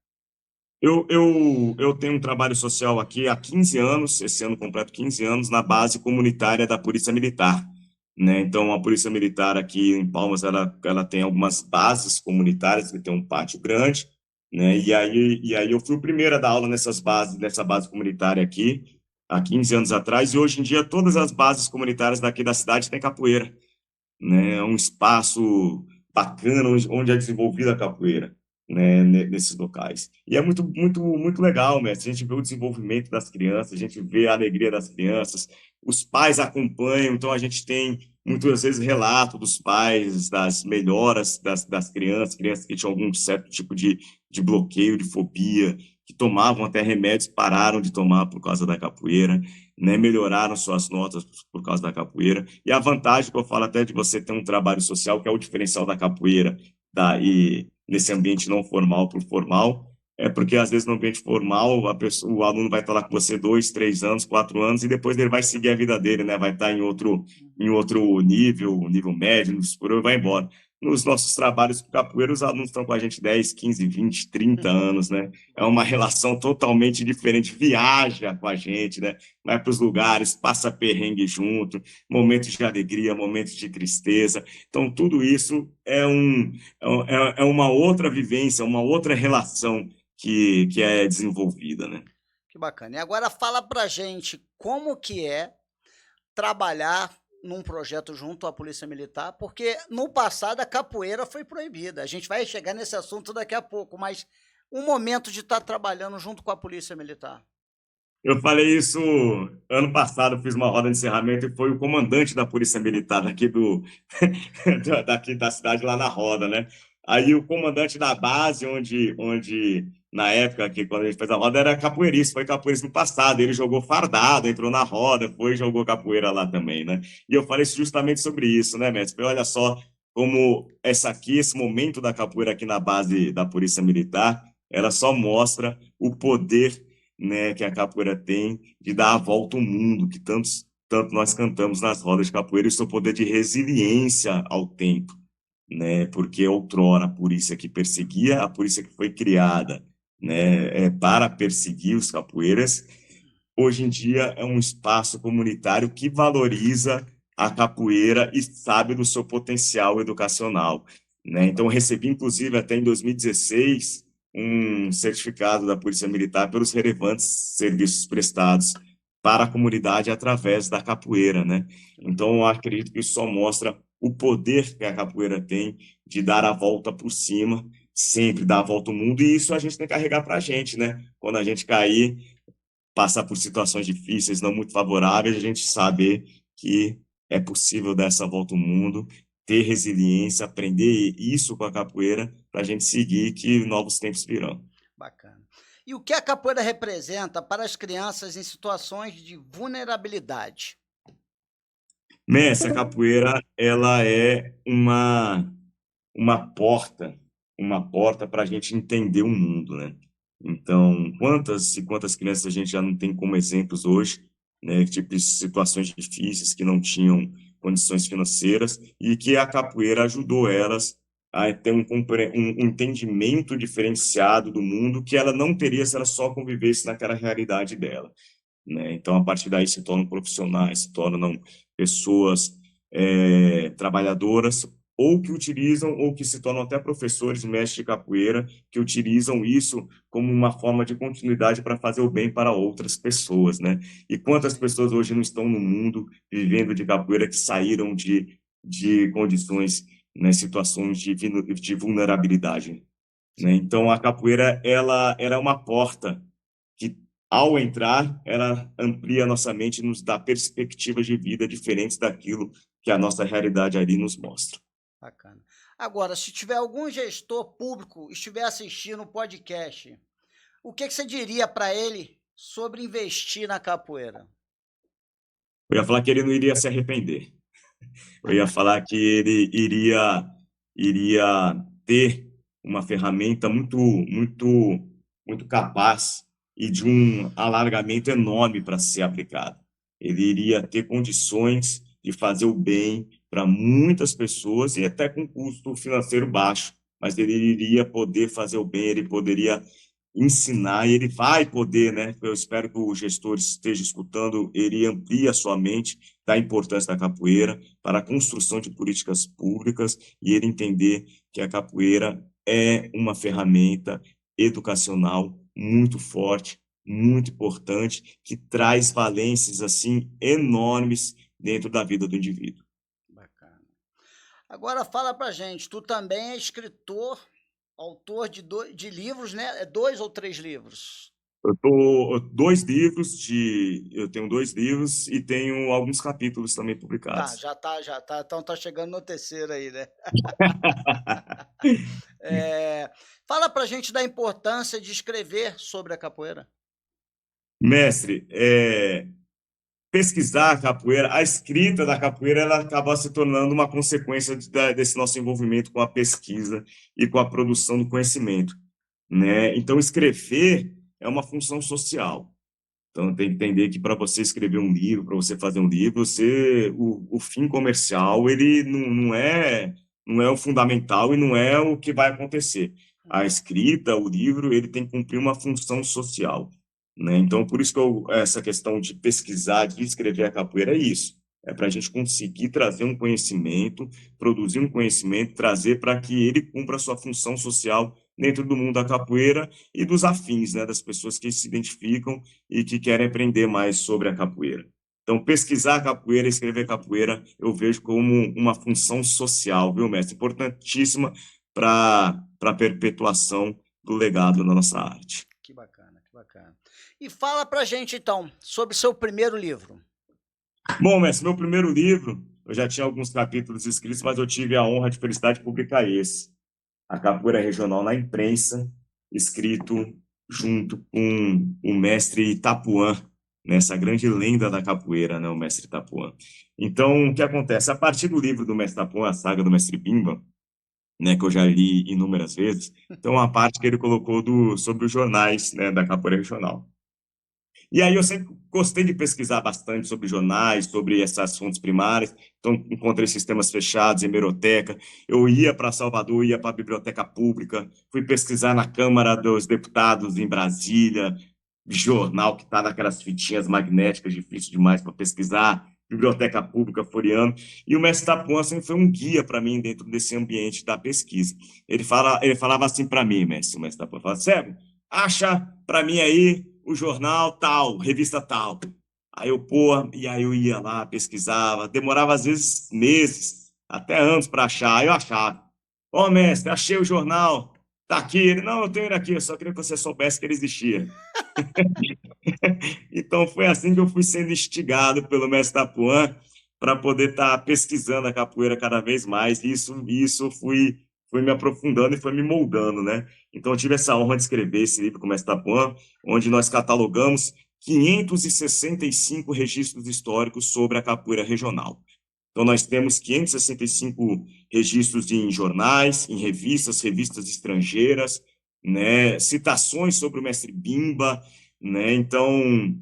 Eu tenho um trabalho social aqui há 15 anos, esse ano completo 15 anos, na base comunitária da Polícia Militar, né? Então, a Polícia Militar aqui em Palmas, ela tem algumas bases comunitárias, que tem um pátio grande, né? E aí eu fui o primeiro a dar aula nessa base comunitária aqui, há 15 anos atrás, e hoje em dia todas as bases comunitárias daqui da cidade têm capoeira, né? É um espaço bacana onde é desenvolvida a capoeira, né? Nesses locais. E é muito, muito, muito legal, mestre. A gente vê o desenvolvimento das crianças, a gente vê a alegria das crianças, os pais acompanham, então a gente tem muitas vezes relato dos pais, das melhoras das crianças, crianças que tinham algum certo tipo de bloqueio, de fobia, que tomavam até remédios, pararam de tomar por causa da capoeira, né? Melhoraram suas notas por causa da capoeira. E a vantagem que eu falo até de você ter um trabalho social, que é o diferencial da capoeira, e nesse ambiente não formal para o formal, é porque às vezes no ambiente formal o aluno vai estar lá com você 2, 3 anos, 4 anos, e depois ele vai seguir a vida dele, né? Vai estar em outro nível médio, no superior, e vai embora. Nos nossos trabalhos com capoeira, os alunos estão com a gente 10, 15, 20, 30 anos, né? É uma relação totalmente diferente, viaja com a gente, né? Vai para os lugares, passa perrengue junto, momentos de alegria, momentos de tristeza. Então, tudo isso é uma outra vivência, uma outra relação que é desenvolvida, né? Que bacana. E agora fala pra gente como que é trabalhar num projeto junto à Polícia Militar, porque no passado a capoeira foi proibida. A gente vai chegar nesse assunto daqui a pouco, mas o momento de estar trabalhando junto com a Polícia Militar. Eu falei isso ano passado, fiz uma roda de encerramento e foi o comandante da Polícia Militar daqui da cidade lá na roda, né? Aí o comandante da base, onde na época que quando a gente fez a roda era capoeirista, foi capoeirista no passado, ele jogou fardado, entrou na roda, foi e jogou capoeira lá também, né? E eu falei justamente sobre isso, né, mestre? Falei, olha só como esse momento da capoeira aqui na base da Polícia Militar, ela só mostra o poder, né, que a capoeira tem de dar a volta ao mundo, que tanto nós cantamos nas rodas de capoeira, e o seu poder de resiliência ao tempo, né, porque outrora a polícia que perseguia, a polícia que foi criada, né, para perseguir os capoeiras, hoje em dia é um espaço comunitário que valoriza a capoeira e sabe do seu potencial educacional, né? Então, eu recebi, inclusive, até em 2016, um certificado da Polícia Militar pelos relevantes serviços prestados para a comunidade através da capoeira, né? Então, eu acredito que isso só mostra o poder que a capoeira tem de dar a volta por cima, sempre dar a volta ao mundo, e isso a gente tem que carregar para a gente, né? Quando a gente cair, passar por situações difíceis, não muito favoráveis, a gente saber que é possível dar essa volta ao mundo, ter resiliência, aprender isso com a capoeira, para a gente seguir que novos tempos virão. Bacana. E o que a capoeira representa para as crianças em situações de vulnerabilidade? Mestre, a capoeira, ela é uma porta, uma porta para a gente entender o mundo, né? Então, quantas e quantas crianças a gente já não tem como exemplos hoje, né? Tipo, de situações difíceis que não tinham condições financeiras e que a capoeira ajudou elas a ter um entendimento diferenciado do mundo que ela não teria se ela só convivesse naquela realidade dela, né? Então, a partir daí se tornam profissionais, se tornam pessoas trabalhadoras, ou que utilizam, ou que se tornam até professores, mestres de capoeira, que utilizam isso como uma forma de continuidade para fazer o bem para outras pessoas, né? E quantas pessoas hoje não estão no mundo vivendo de capoeira que saíram de condições, né, situações de vulnerabilidade, né? Então, a capoeira, ela é uma porta que, ao entrar, ela amplia a nossa mente e nos dá perspectivas de vida diferentes daquilo que a nossa realidade ali nos mostra. Bacana. Agora, se tiver algum gestor público estiver assistindo o podcast, o que que você diria para ele sobre investir na capoeira? Eu ia falar que ele não iria se arrepender. Eu ia falar que ele iria ter uma ferramenta muito capaz e de um alargamento enorme para ser aplicado. Ele iria ter condições de fazer o bem para muitas pessoas e até com custo financeiro baixo, mas ele iria poder fazer o bem, ele poderia ensinar, e ele vai poder, né? Eu espero que o gestor esteja escutando, ele amplie a sua mente da importância da capoeira para a construção de políticas públicas e ele entender que a capoeira é uma ferramenta educacional muito forte, muito importante, que traz valências assim enormes dentro da vida do indivíduo. Bacana. Agora fala pra gente, tu também é escritor, autor de livros, né? É 2 ou 3 livros? Eu tenho 2 livros e tenho alguns capítulos também Tá, publicados. já tá, então tá chegando no terceiro aí, né? Fala pra gente da importância de escrever sobre a capoeira. Mestre, pesquisar a capoeira, a escrita da capoeira, ela acaba se tornando uma consequência desse nosso envolvimento com a pesquisa e com a produção do conhecimento, né? Então, escrever é uma função social. Então, tem que entender que para você escrever um livro, para você fazer um livro, o fim comercial, ele não é o fundamental e não é o que vai acontecer. A escrita, o livro, ele tem que cumprir uma função social, né? Então, por isso que essa questão de pesquisar, de escrever a capoeira é isso. É para a gente conseguir trazer um conhecimento, produzir um conhecimento, trazer para que ele cumpra a sua função social dentro do mundo da capoeira e dos afins, né, das pessoas que se identificam e que querem aprender mais sobre a capoeira. Então, pesquisar a capoeira, escrever capoeira, eu vejo como uma função social, viu, mestre? Importantíssima para a perpetuação do legado da nossa arte. Que bacana, que bacana. E fala pra gente, então, sobre seu primeiro livro. Bom, mestre, meu primeiro livro, eu já tinha alguns capítulos escritos, mas eu tive a honra de felicidade de publicar esse. A Capoeira Regional na Imprensa, escrito junto com o mestre Itapuã, nessa grande lenda da capoeira, né, o mestre Itapuã. Então, o que acontece? A partir do livro do mestre Itapuã, a saga do mestre Bimba, né, que eu já li inúmeras vezes, então uma parte que ele colocou sobre os jornais, né, da capoeira regional. E aí eu sempre gostei de pesquisar bastante sobre jornais, sobre essas fontes primárias, então encontrei sistemas fechados, hemeroteca, eu ia para Salvador, ia para a biblioteca pública, fui pesquisar na Câmara dos Deputados em Brasília, jornal que está naquelas fitinhas magnéticas, difícil demais para pesquisar, biblioteca pública folheando, e o mestre Tapuã sempre foi um guia para mim dentro desse ambiente da pesquisa. Ele falava assim para mim, o mestre Tapuã, falava, Cego, acha para mim aí o jornal tal, revista tal. Aí e aí eu ia lá, pesquisava, demorava às vezes meses, até anos para achar, aí eu achava. Ó, mestre, achei o jornal, tá aqui. Ele, não, eu tenho ele aqui, eu só queria que você soubesse que ele existia. Então foi assim que eu fui sendo instigado pelo mestre Tapuã para poder estar pesquisando a capoeira cada vez mais, e isso fui me aprofundando e foi me moldando, né? Então eu tive essa honra de escrever esse livro com o mestre Tapuã, onde nós catalogamos 565 registros históricos sobre a capoeira regional. Então, nós temos 565 registros em jornais, em revistas estrangeiras, né, citações sobre o mestre Bimba, né, então,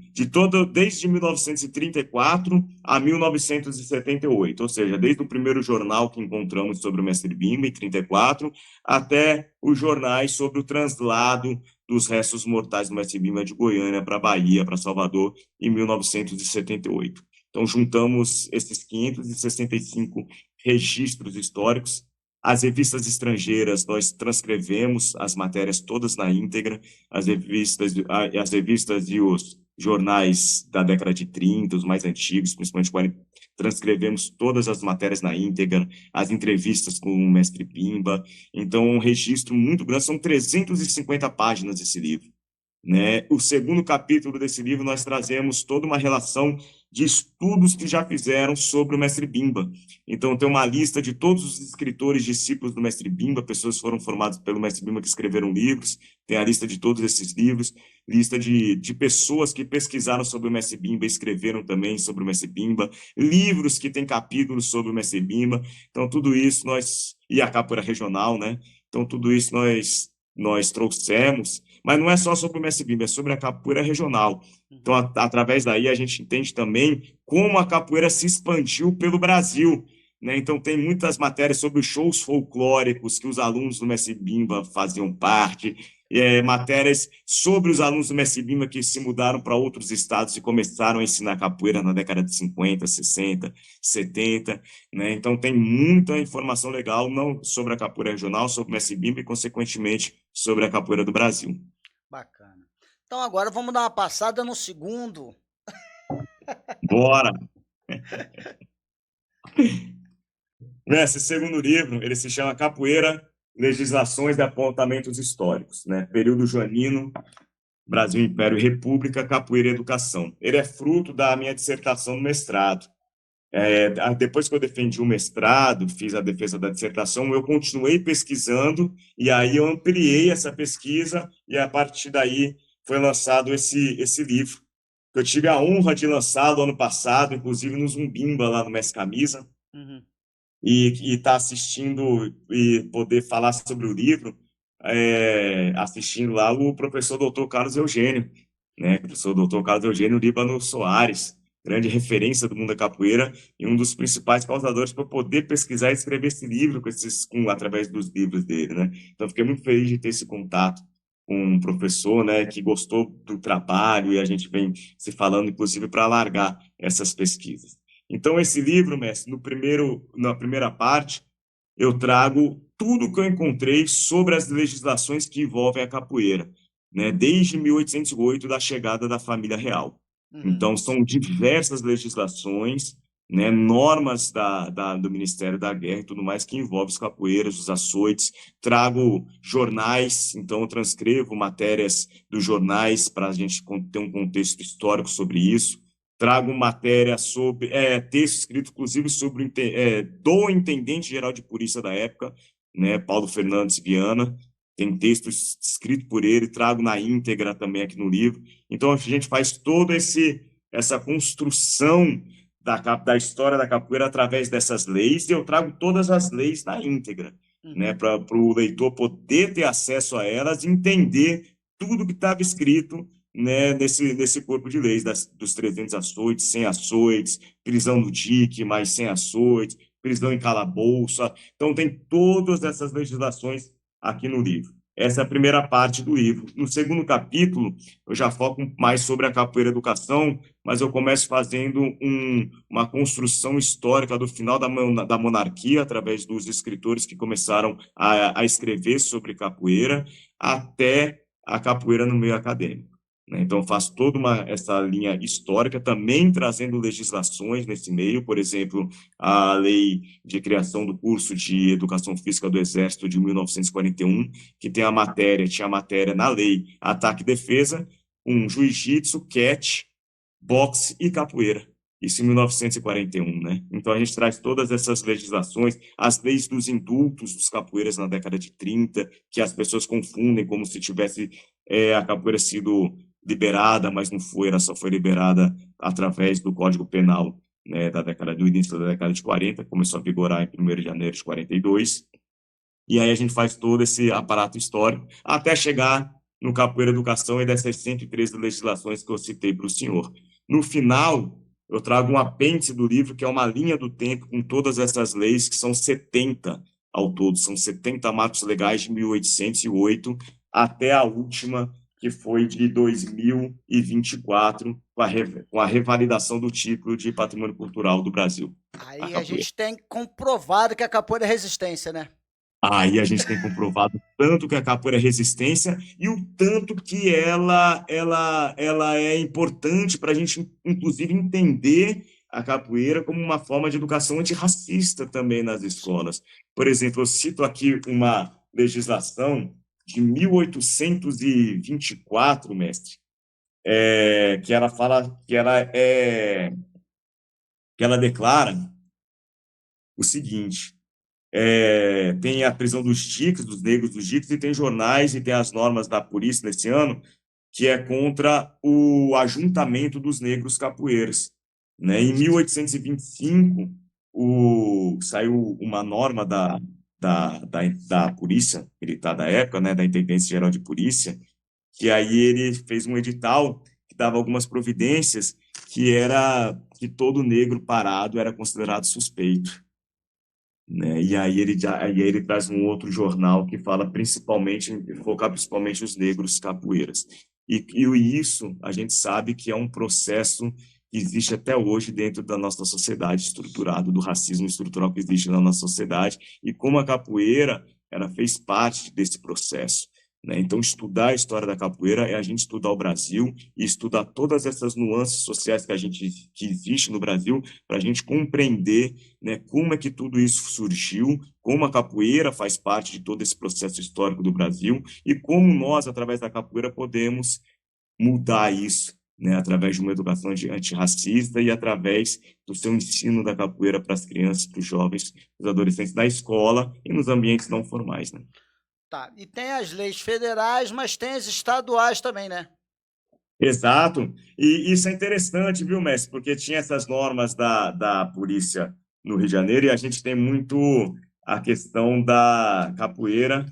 desde 1934 a 1978, ou seja, desde o primeiro jornal que encontramos sobre o mestre Bimba, em 34, até os jornais sobre o translado dos restos mortais do mestre Bimba de Goiânia para Bahia, para Salvador, em 1978. Então, juntamos esses 565 registros históricos. As revistas estrangeiras, nós transcrevemos as matérias todas na íntegra, as revistas e os jornais da década de 30, os mais antigos, principalmente 40, transcrevemos todas as matérias na íntegra, as entrevistas com o mestre Bimba. Então, um registro muito grande, são 350 páginas esse livro, né? O segundo capítulo desse livro, nós trazemos toda uma relação de estudos que já fizeram sobre o mestre Bimba. Então, tem uma lista de todos os escritores discípulos do mestre Bimba, pessoas que foram formadas pelo mestre Bimba que escreveram livros, tem a lista de todos esses livros, lista de pessoas que pesquisaram sobre o mestre Bimba e escreveram também sobre o mestre Bimba, livros que têm capítulos sobre o mestre Bimba. Então, tudo isso e a capoeira regional, né? Então, tudo isso nós trouxemos, mas não é só sobre o mestre Bimba, é sobre a capoeira regional. Então, através daí, a gente entende também como a capoeira se expandiu pelo Brasil, né? Então, tem muitas matérias sobre os shows folclóricos que os alunos do Mestre Bimba faziam parte, matérias sobre os alunos do Mestre Bimba que se mudaram para outros estados e começaram a ensinar capoeira na década de 50, 60, 70, né? Então, tem muita informação legal não sobre a capoeira regional, sobre o Mestre Bimba e, consequentemente, sobre a capoeira do Brasil. Bacana. Então, agora vamos dar uma passada no segundo. Bora! Esse segundo livro, ele se chama Capoeira, Legislações e Apontamentos Históricos, né? Período Joanino, Brasil, Império e República, Capoeira e Educação. Ele é fruto da minha dissertação no mestrado. Depois que eu defendi o mestrado, fiz a defesa da dissertação, eu continuei pesquisando e aí eu ampliei essa pesquisa e a partir daí foi lançado esse livro. Eu tive a honra de lançá-lo ano passado, inclusive no Zumbimba, lá no Mestre Camisa, e estar assistindo e poder falar sobre o livro, assistindo lá o professor doutor Carlos Eugênio, né? O professor doutor Carlos Eugênio Líbano Soares, grande referência do mundo da capoeira e um dos principais causadores para poder pesquisar e escrever esse livro através dos livros dele, né? Então, fiquei muito feliz de ter esse contato com um professor, né, que gostou do trabalho e a gente vem se falando, inclusive, para alargar essas pesquisas. Então, esse livro, mestre, na primeira parte, eu trago tudo o que eu encontrei sobre as legislações que envolvem a capoeira, né, desde 1808, da chegada da família real. Então, são diversas legislações, né, normas do Ministério da Guerra e tudo mais que envolve os capoeiras, os açoites. Trago jornais, então eu transcrevo matérias dos jornais para a gente ter um contexto histórico sobre isso. Trago matéria sobre texto escrito, inclusive, do intendente-geral de polícia da época, né, Paulo Fernandes Viana. Tem texto escrito por ele, trago na íntegra também aqui no livro. Então, a gente faz toda essa construção da história da capoeira através dessas leis, e eu trago todas as leis na íntegra, né, para o leitor poder ter acesso a elas e entender tudo que estava escrito, né, nesse corpo de leis, dos 300 açoites, 100 açoites, prisão no dique, mais 100 açoites, prisão em calabouço. Então, tem todas essas legislações aqui no livro. Essa é a primeira parte do livro. No segundo capítulo, eu já foco mais sobre a capoeira educação, mas eu começo fazendo uma construção histórica do final da monarquia, através dos escritores que começaram a escrever sobre capoeira, até a capoeira no meio acadêmico. Então, faço toda essa linha histórica, também trazendo legislações nesse meio, por exemplo, a lei de criação do curso de Educação Física do Exército de 1941, que tinha a matéria na lei ataque e defesa, jiu-jitsu, catch, boxe e capoeira. Isso em 1941, né? Então, a gente traz todas essas legislações, as leis dos indultos dos capoeiras na década de 30, que as pessoas confundem como se tivesse a capoeira sido liberada, mas não foi, ela só foi liberada através do Código Penal, né, do início da década de 40, começou a vigorar em 1º de janeiro de 42, e aí a gente faz todo esse aparato histórico, até chegar no Capoeira Educação e dessas 113 legislações que eu citei para o senhor. No final, eu trago um apêndice do livro, que é uma linha do tempo com todas essas leis, que são 70 ao todo, são 70 marcos legais de 1808 até a última, que foi de 2024, com a revalidação do título de Patrimônio Cultural do Brasil. Aí a gente tem comprovado que a capoeira é resistência, né? Aí a gente tem comprovado tanto que a capoeira é resistência e o tanto que ela é importante para a gente, inclusive, entender a capoeira como uma forma de educação antirracista também nas escolas. Por exemplo, eu cito aqui uma legislação de 1824, mestre, que ela fala que ela é que ela declara o seguinte: tem a prisão dos tiques, dos negros dos tiques, e tem jornais e tem as normas da polícia nesse ano, que é contra o ajuntamento dos negros capoeiras, né? Em 1825, saiu uma norma da polícia militar da época, né, da Intendência Geral de Polícia, que aí ele fez um edital que dava algumas providências, que era que todo negro parado era considerado suspeito, né? E aí ele traz um outro jornal que fala principalmente, focar principalmente os negros capoeiras. E isso a gente sabe que é um processo que existe até hoje dentro da nossa sociedade, estruturado, do racismo estrutural que existe na nossa sociedade, e como a capoeira, ela fez parte desse processo, né? Então, estudar a história da capoeira é a gente estudar o Brasil e estudar todas essas nuances sociais que existe no Brasil, para a gente compreender, né, como é que tudo isso surgiu, como a capoeira faz parte de todo esse processo histórico do Brasil e como nós, através da capoeira, podemos mudar isso, né, através de uma educação antirracista e através do seu ensino da capoeira para as crianças, para os jovens, para os adolescentes da escola e nos ambientes não formais, né? Tá. E tem as leis federais, mas tem as estaduais também, né? Exato. E isso é interessante, viu, mestre? Porque tinha essas normas da polícia no Rio de Janeiro e a gente tem muito a questão da capoeira,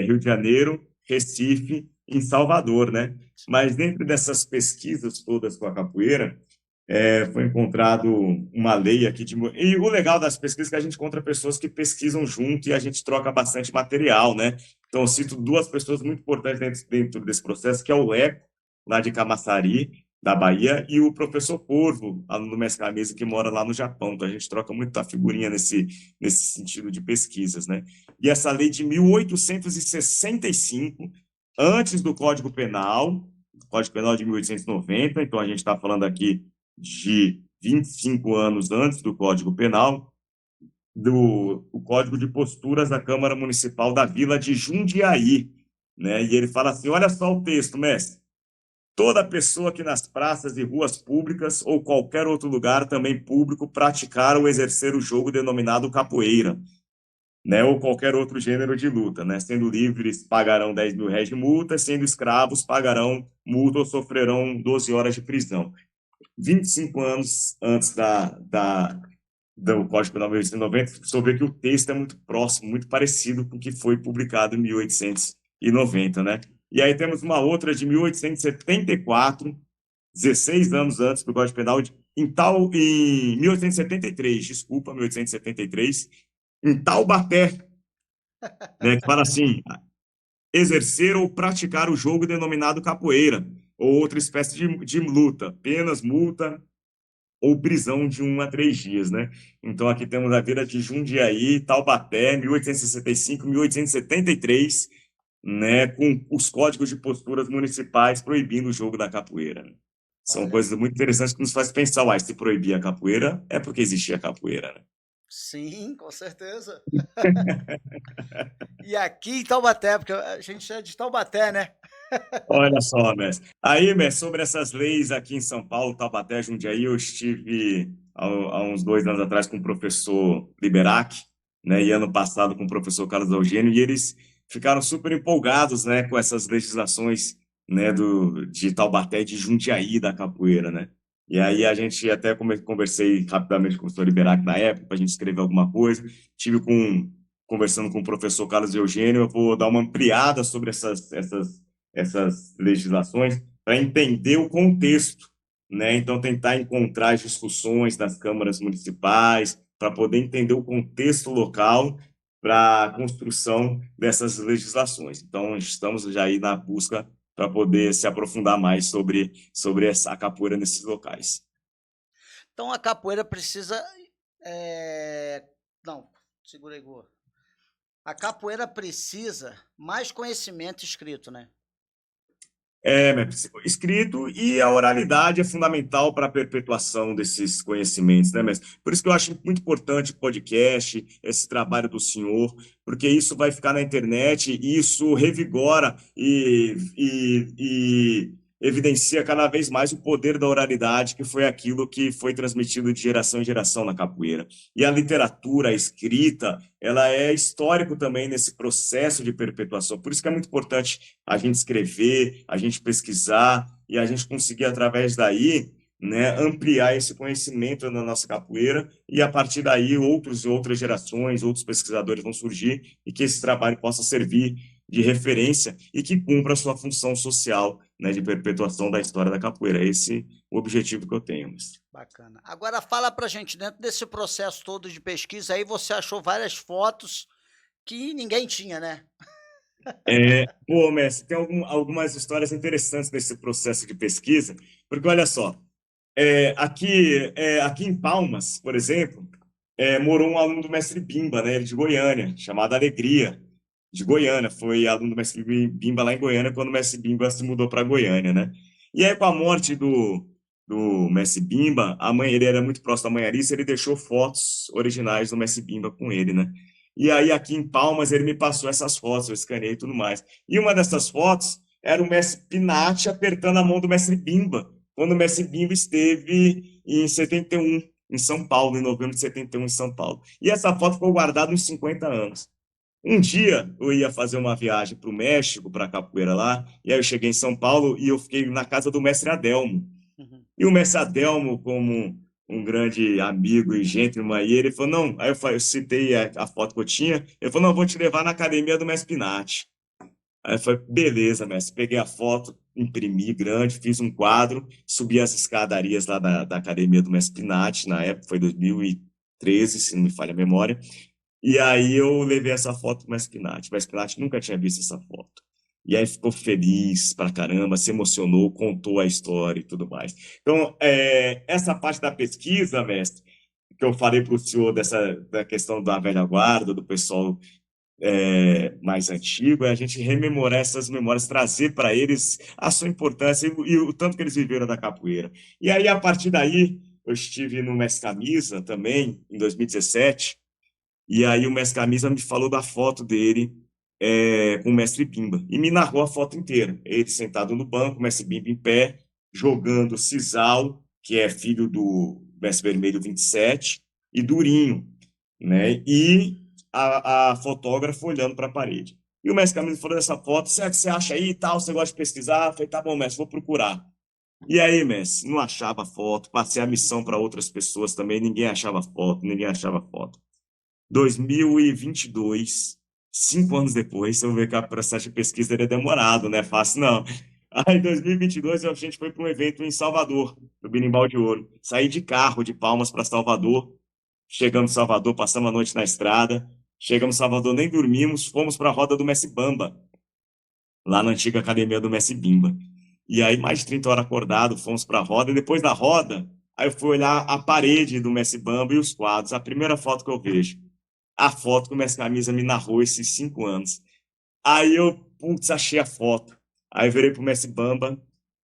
Rio de Janeiro, Recife e em Salvador, né? Mas dentro dessas pesquisas todas com a capoeira, foi encontrado uma lei aqui de... E o legal das pesquisas é que a gente encontra pessoas que pesquisam junto e a gente troca bastante material, né? Então, eu cito duas pessoas muito importantes dentro desse processo, que é o Leco, lá de Camaçari, da Bahia, e o professor Porvo, aluno do Mestre Camisa, que mora lá no Japão. Então, a gente troca muita figurinha nesse sentido de pesquisas, né? E essa lei de 1865, antes do Código Penal de 1890, então a gente está falando aqui de 25 anos antes do Código Penal, o Código de Posturas da Câmara Municipal da Vila de Jundiaí, né? E ele fala assim, olha só o texto, mestre: toda pessoa que nas praças e ruas públicas ou qualquer outro lugar também público praticar ou exercer o jogo denominado capoeira, né, ou qualquer outro gênero de luta, né? Sendo livres, pagarão 10 mil réis de multa, sendo escravos, pagarão multa ou sofrerão 12 horas de prisão. 25 anos antes do Código Penal de 1890, você vê que o texto é muito próximo, muito parecido com o que foi publicado em 1890, né? E aí temos uma outra de 1874, 16 anos antes do Código Penal, em 1873, desculpa, 1873, em Taubaté, né, que fala assim: exercer ou praticar o jogo denominado capoeira, ou outra espécie de luta, penas, multa ou prisão de 1 a 3 dias, né? Então aqui temos a Vila de Jundiaí, Taubaté, 1865, 1873, né, com os códigos de posturas municipais proibindo o jogo da capoeira, né? São Olha, coisas muito interessantes que nos faz pensar, uai, se proibir a capoeira, é porque existia a capoeira, né? sim, com certeza. E aqui em Taubaté, porque a gente é de Taubaté, né? Olha só, mestre. Aí, mestre, sobre essas leis aqui em São Paulo, Taubaté, Jundiaí, eu estive há uns 2 anos atrás com o professor Liberac, né, e ano passado com o professor Carlos Eugênio, e eles ficaram super empolgados, né, com essas legislações, né, de Taubaté e de Jundiaí da capoeira, né? E aí a gente até conversei rapidamente com o professor Liberac na época, para a gente escrever alguma coisa, conversando com o professor Carlos Eugênio, eu vou dar uma ampliada sobre essas legislações para entender o contexto, né? Então, tentar encontrar as discussões das câmaras municipais, para poder entender o contexto local para a construção dessas legislações. Então, estamos já aí na busca para poder se aprofundar mais sobre a capoeira nesses locais. Então a capoeira precisa. Não, segura aí, Gu. A capoeira precisa mais conhecimento escrito, né? Mestre, escrito, e a oralidade é fundamental para a perpetuação desses conhecimentos, né, mestre? Por isso que eu acho muito importante o podcast, esse trabalho do senhor, porque isso vai ficar na internet e isso revigora evidencia cada vez mais o poder da oralidade, que foi aquilo que foi transmitido de geração em geração na capoeira. E a literatura, a escrita, ela é histórico também nesse processo de perpetuação. Por isso que é muito importante a gente escrever, a gente pesquisar e a gente conseguir, através daí, né, ampliar esse conhecimento na nossa capoeira e, a partir daí, outras gerações, outros pesquisadores vão surgir e que esse trabalho possa servir de referência e que cumpra a sua função social, né, de perpetuação da história da capoeira. Esse é o objetivo que eu tenho, mestre. Bacana. Agora fala pra gente, dentro desse processo todo de pesquisa aí, você achou várias fotos que ninguém tinha, né? Pô, mestre, tem algumas histórias interessantes desse processo de pesquisa, porque olha só, aqui em Palmas, por exemplo, morou um aluno do mestre Bimba, né, ele de Goiânia, chamado Alegria, de Goiânia. Foi aluno do mestre Bimba lá em Goiânia, quando o mestre Bimba se mudou para Goiânia, né? E aí, com a morte do mestre Bimba, a mãe, ele era muito próximo da mãe Alice, ele deixou fotos originais do mestre Bimba com ele, né? E aí, aqui em Palmas, ele me passou essas fotos, eu escaneei e tudo mais. E uma dessas fotos era o mestre Pinati apertando a mão do mestre Bimba, quando o mestre Bimba esteve em 71, em São Paulo, em novembro de 71, em São Paulo. E essa foto ficou guardada uns 50 anos. Um dia eu ia fazer uma viagem para o México, para a capoeira lá, e aí eu cheguei em São Paulo e eu fiquei na casa do mestre Adelmo. Uhum. E o mestre Adelmo, como um grande amigo e gentleman, aí ele falou, não, aí eu citei a foto que eu tinha, ele falou, não, eu vou te levar na academia do mestre Pinati. Aí eu falei, beleza, mestre. Peguei a foto, imprimi grande, fiz um quadro, subi as escadarias lá da academia do mestre Pinati, na época foi 2013, se não me falha a memória. E aí eu levei essa foto para o mestre Pinati. O mestre Pinati nunca tinha visto essa foto. E aí ficou feliz pra caramba, se emocionou, contou a história e tudo mais. Então, essa parte da pesquisa, mestre, que eu falei para o senhor da questão da velha guarda, do pessoal mais antigo, é a gente rememorar essas memórias, trazer para eles a sua importância e o tanto que eles viveram da capoeira. E aí, a partir daí, eu estive no Mestre Camisa também, em 2017, e aí o Mestre Camisa me falou da foto dele com o Mestre Bimba, e me narrou a foto inteira. Ele sentado no banco, o Mestre Bimba em pé, jogando sisal, que é filho do Mestre Vermelho 27, e Durinho, né? E a fotógrafa olhando para a parede. E o mestre Camilo falou dessa foto, será que você acha aí e tal, você gosta de pesquisar? Eu falei, tá bom, mestre, vou procurar. E aí, mestre, não achava foto, passei a missão para outras pessoas também, ninguém achava foto, ninguém achava foto. 2022, 5 anos depois, você vai ver que o processo de pesquisa é demorado, não é fácil, não. Aí, em 2022, a gente foi para um evento em Salvador, no Berimbau de Ouro. Saí de carro de Palmas para Salvador, chegamos em Salvador, passamos a noite na estrada, chegamos em Salvador, nem dormimos, fomos para a roda do Messi Bamba, lá na antiga academia do Messi Bimba. E aí, mais de 30 horas acordado, fomos para a roda, e depois da roda, aí eu fui olhar a parede do Messi Bamba e os quadros. A primeira foto que eu vejo, a foto que o Messi Camisa me narrou esses 5 anos. Aí eu, putz, achei a foto. Aí eu virei pro Messi Bamba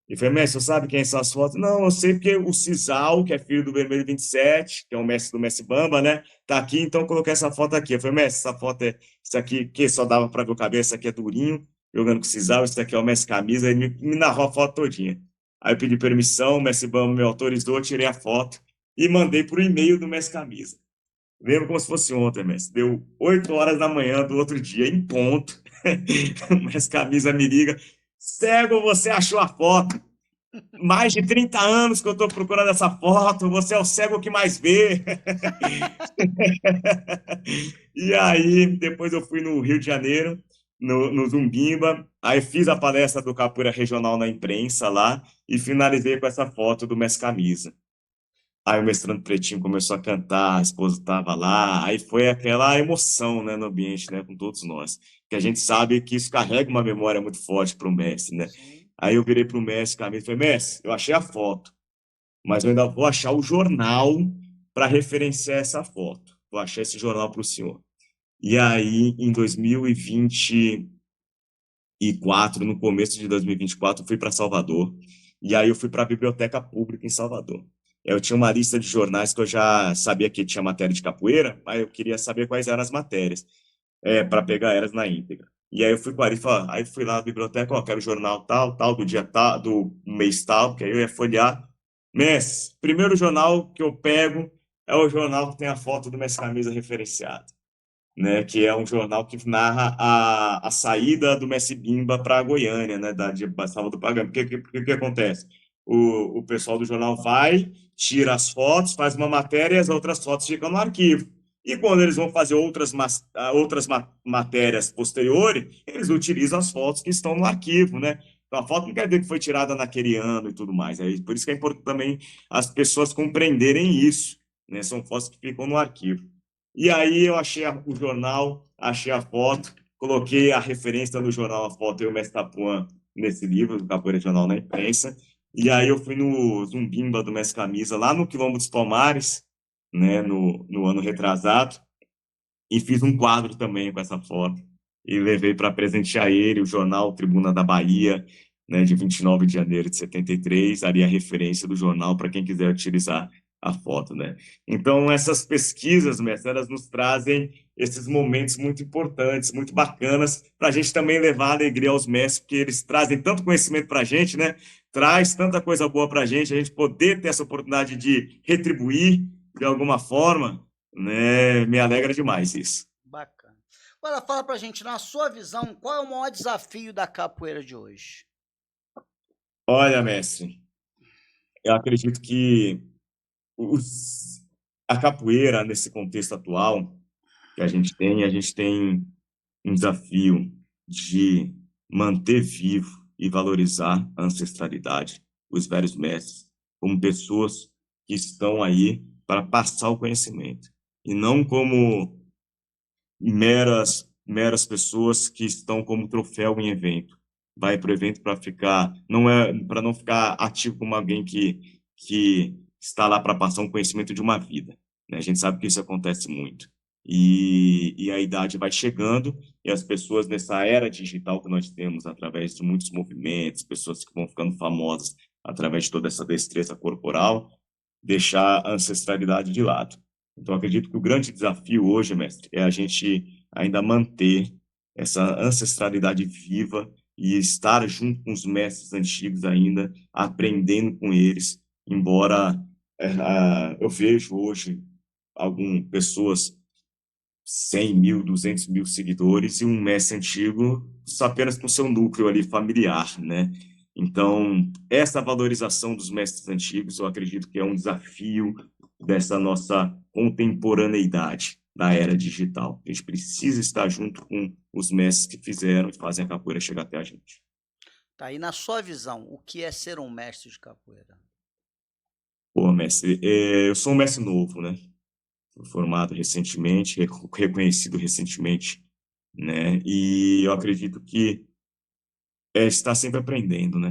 e falei, Messi, você sabe quem são as fotos? Não, eu sei porque o Cisal, que é filho do Vermelho 27, que é o mestre do Messi Bamba, né? Tá aqui, então eu coloquei essa foto aqui. Eu falei, Messi, essa foto isso aqui, que só dava pra ver o cabelo, isso aqui é Durinho, jogando com o Cisal, isso aqui é o Messi Camisa. Ele me narrou a foto todinha. Aí eu pedi permissão, o Messi Bamba me autorizou, tirei a foto e mandei pro e-mail do Messi Camisa. Lembro como se fosse ontem, mestre. Deu 8 horas da manhã do outro dia, em ponto. Mas Camisa me liga. Cego, você achou a foto. Mais de 30 anos que eu estou procurando essa foto. Você é o cego que mais vê. E aí, depois eu fui no Rio de Janeiro, no Zumbimba. Aí fiz a palestra do Capoeira Regional na imprensa lá e finalizei com essa foto do Mestre Camisa. Aí o mestrando Pretinho começou a cantar, a esposa estava lá, aí foi aquela emoção, né, no ambiente, né, com todos nós. Que a gente sabe que isso carrega uma memória muito forte para o mestre, né? Sim. Aí eu virei para o mestre, Camilo, e falei, mestre, eu achei a foto, mas eu ainda vou achar o jornal para referenciar essa foto. Vou achar esse jornal para o senhor. E aí, em 2024, no começo de 2024, eu fui para Salvador, e aí eu fui para a Biblioteca Pública em Salvador. Eu tinha uma lista de jornais que eu já sabia que tinha matéria de capoeira, mas eu queria saber quais eram as matérias, para pegar elas na íntegra. E aí eu fui com ele, aí fui lá na biblioteca, ó, quero o jornal tal, tal, do dia tal, do mês tal, que aí eu ia folhear. Messi, primeiro jornal que eu pego é o jornal que tem a foto do Messi Camisa referenciado, né? Que é um jornal que narra a saída do Messi Bimba para Goiânia, né? De Sábado Pagano. Porque que acontece? O pessoal do jornal vai, tira as fotos, faz uma matéria e as outras fotos ficam no arquivo. E quando eles vão fazer outras matérias posteriores, eles utilizam as fotos que estão no arquivo, né? Então, a foto não quer dizer que foi tirada naquele ano e tudo mais. Por isso que é importante também as pessoas compreenderem isso, né? São fotos que ficam no arquivo. E aí eu achei o jornal, achei a foto, coloquei a referência no jornal, a foto, eu e o Mestre Tapuã, nesse livro, do Capoeira Jornal na Imprensa. E aí eu fui no Zumbimba do Mestre Camisa, lá no Quilombo dos Palmares, né, no ano retrasado, e fiz um quadro também com essa foto. E levei para presentear ele, o jornal Tribuna da Bahia, né, de 29 de janeiro de 73, ali a referência do jornal para quem quiser utilizar a foto, né? Então, essas pesquisas, mestre, elas nos trazem esses momentos muito importantes, muito bacanas, para a gente também levar alegria aos mestres, porque eles trazem tanto conhecimento para a gente, né? Traz tanta coisa boa para a gente poder ter essa oportunidade de retribuir de alguma forma, né? Me alegra demais isso. Bacana. Agora fala pra gente, na sua visão, qual é o maior desafio da capoeira de hoje? Olha, mestre, eu acredito que os, a capoeira, nesse contexto atual que a gente tem um desafio de manter vivo e valorizar a ancestralidade, os velhos mestres, como pessoas que estão aí para passar o conhecimento, e não como meras pessoas que estão como troféu em evento. Vai para o evento para ficar, não é para não ficar ativo como alguém que está lá para passar um conhecimento de uma vida, né? A gente sabe que isso acontece muito. E a idade vai chegando e as pessoas nessa era digital que nós temos através de muitos movimentos, pessoas que vão ficando famosas através de toda essa destreza corporal, deixar a ancestralidade de lado. Então, acredito que o grande desafio hoje, mestre, é a gente ainda manter essa ancestralidade viva e estar junto com os mestres antigos ainda, aprendendo com eles, embora eu vejo hoje algumas pessoas 100 mil, 200 mil seguidores e um mestre antigo só apenas com seu núcleo ali familiar, né? Então, essa valorização dos mestres antigos, eu acredito que é um desafio dessa nossa contemporaneidade na era digital. A gente precisa estar junto com os mestres que fizeram e fazem a capoeira chegar até a gente. Tá, e na sua visão, o que é ser um mestre de capoeira? Pô, mestre, eu sou um mestre novo, né? Fui formado recentemente, reconhecido recentemente, né? E eu acredito que estar sempre aprendendo, né?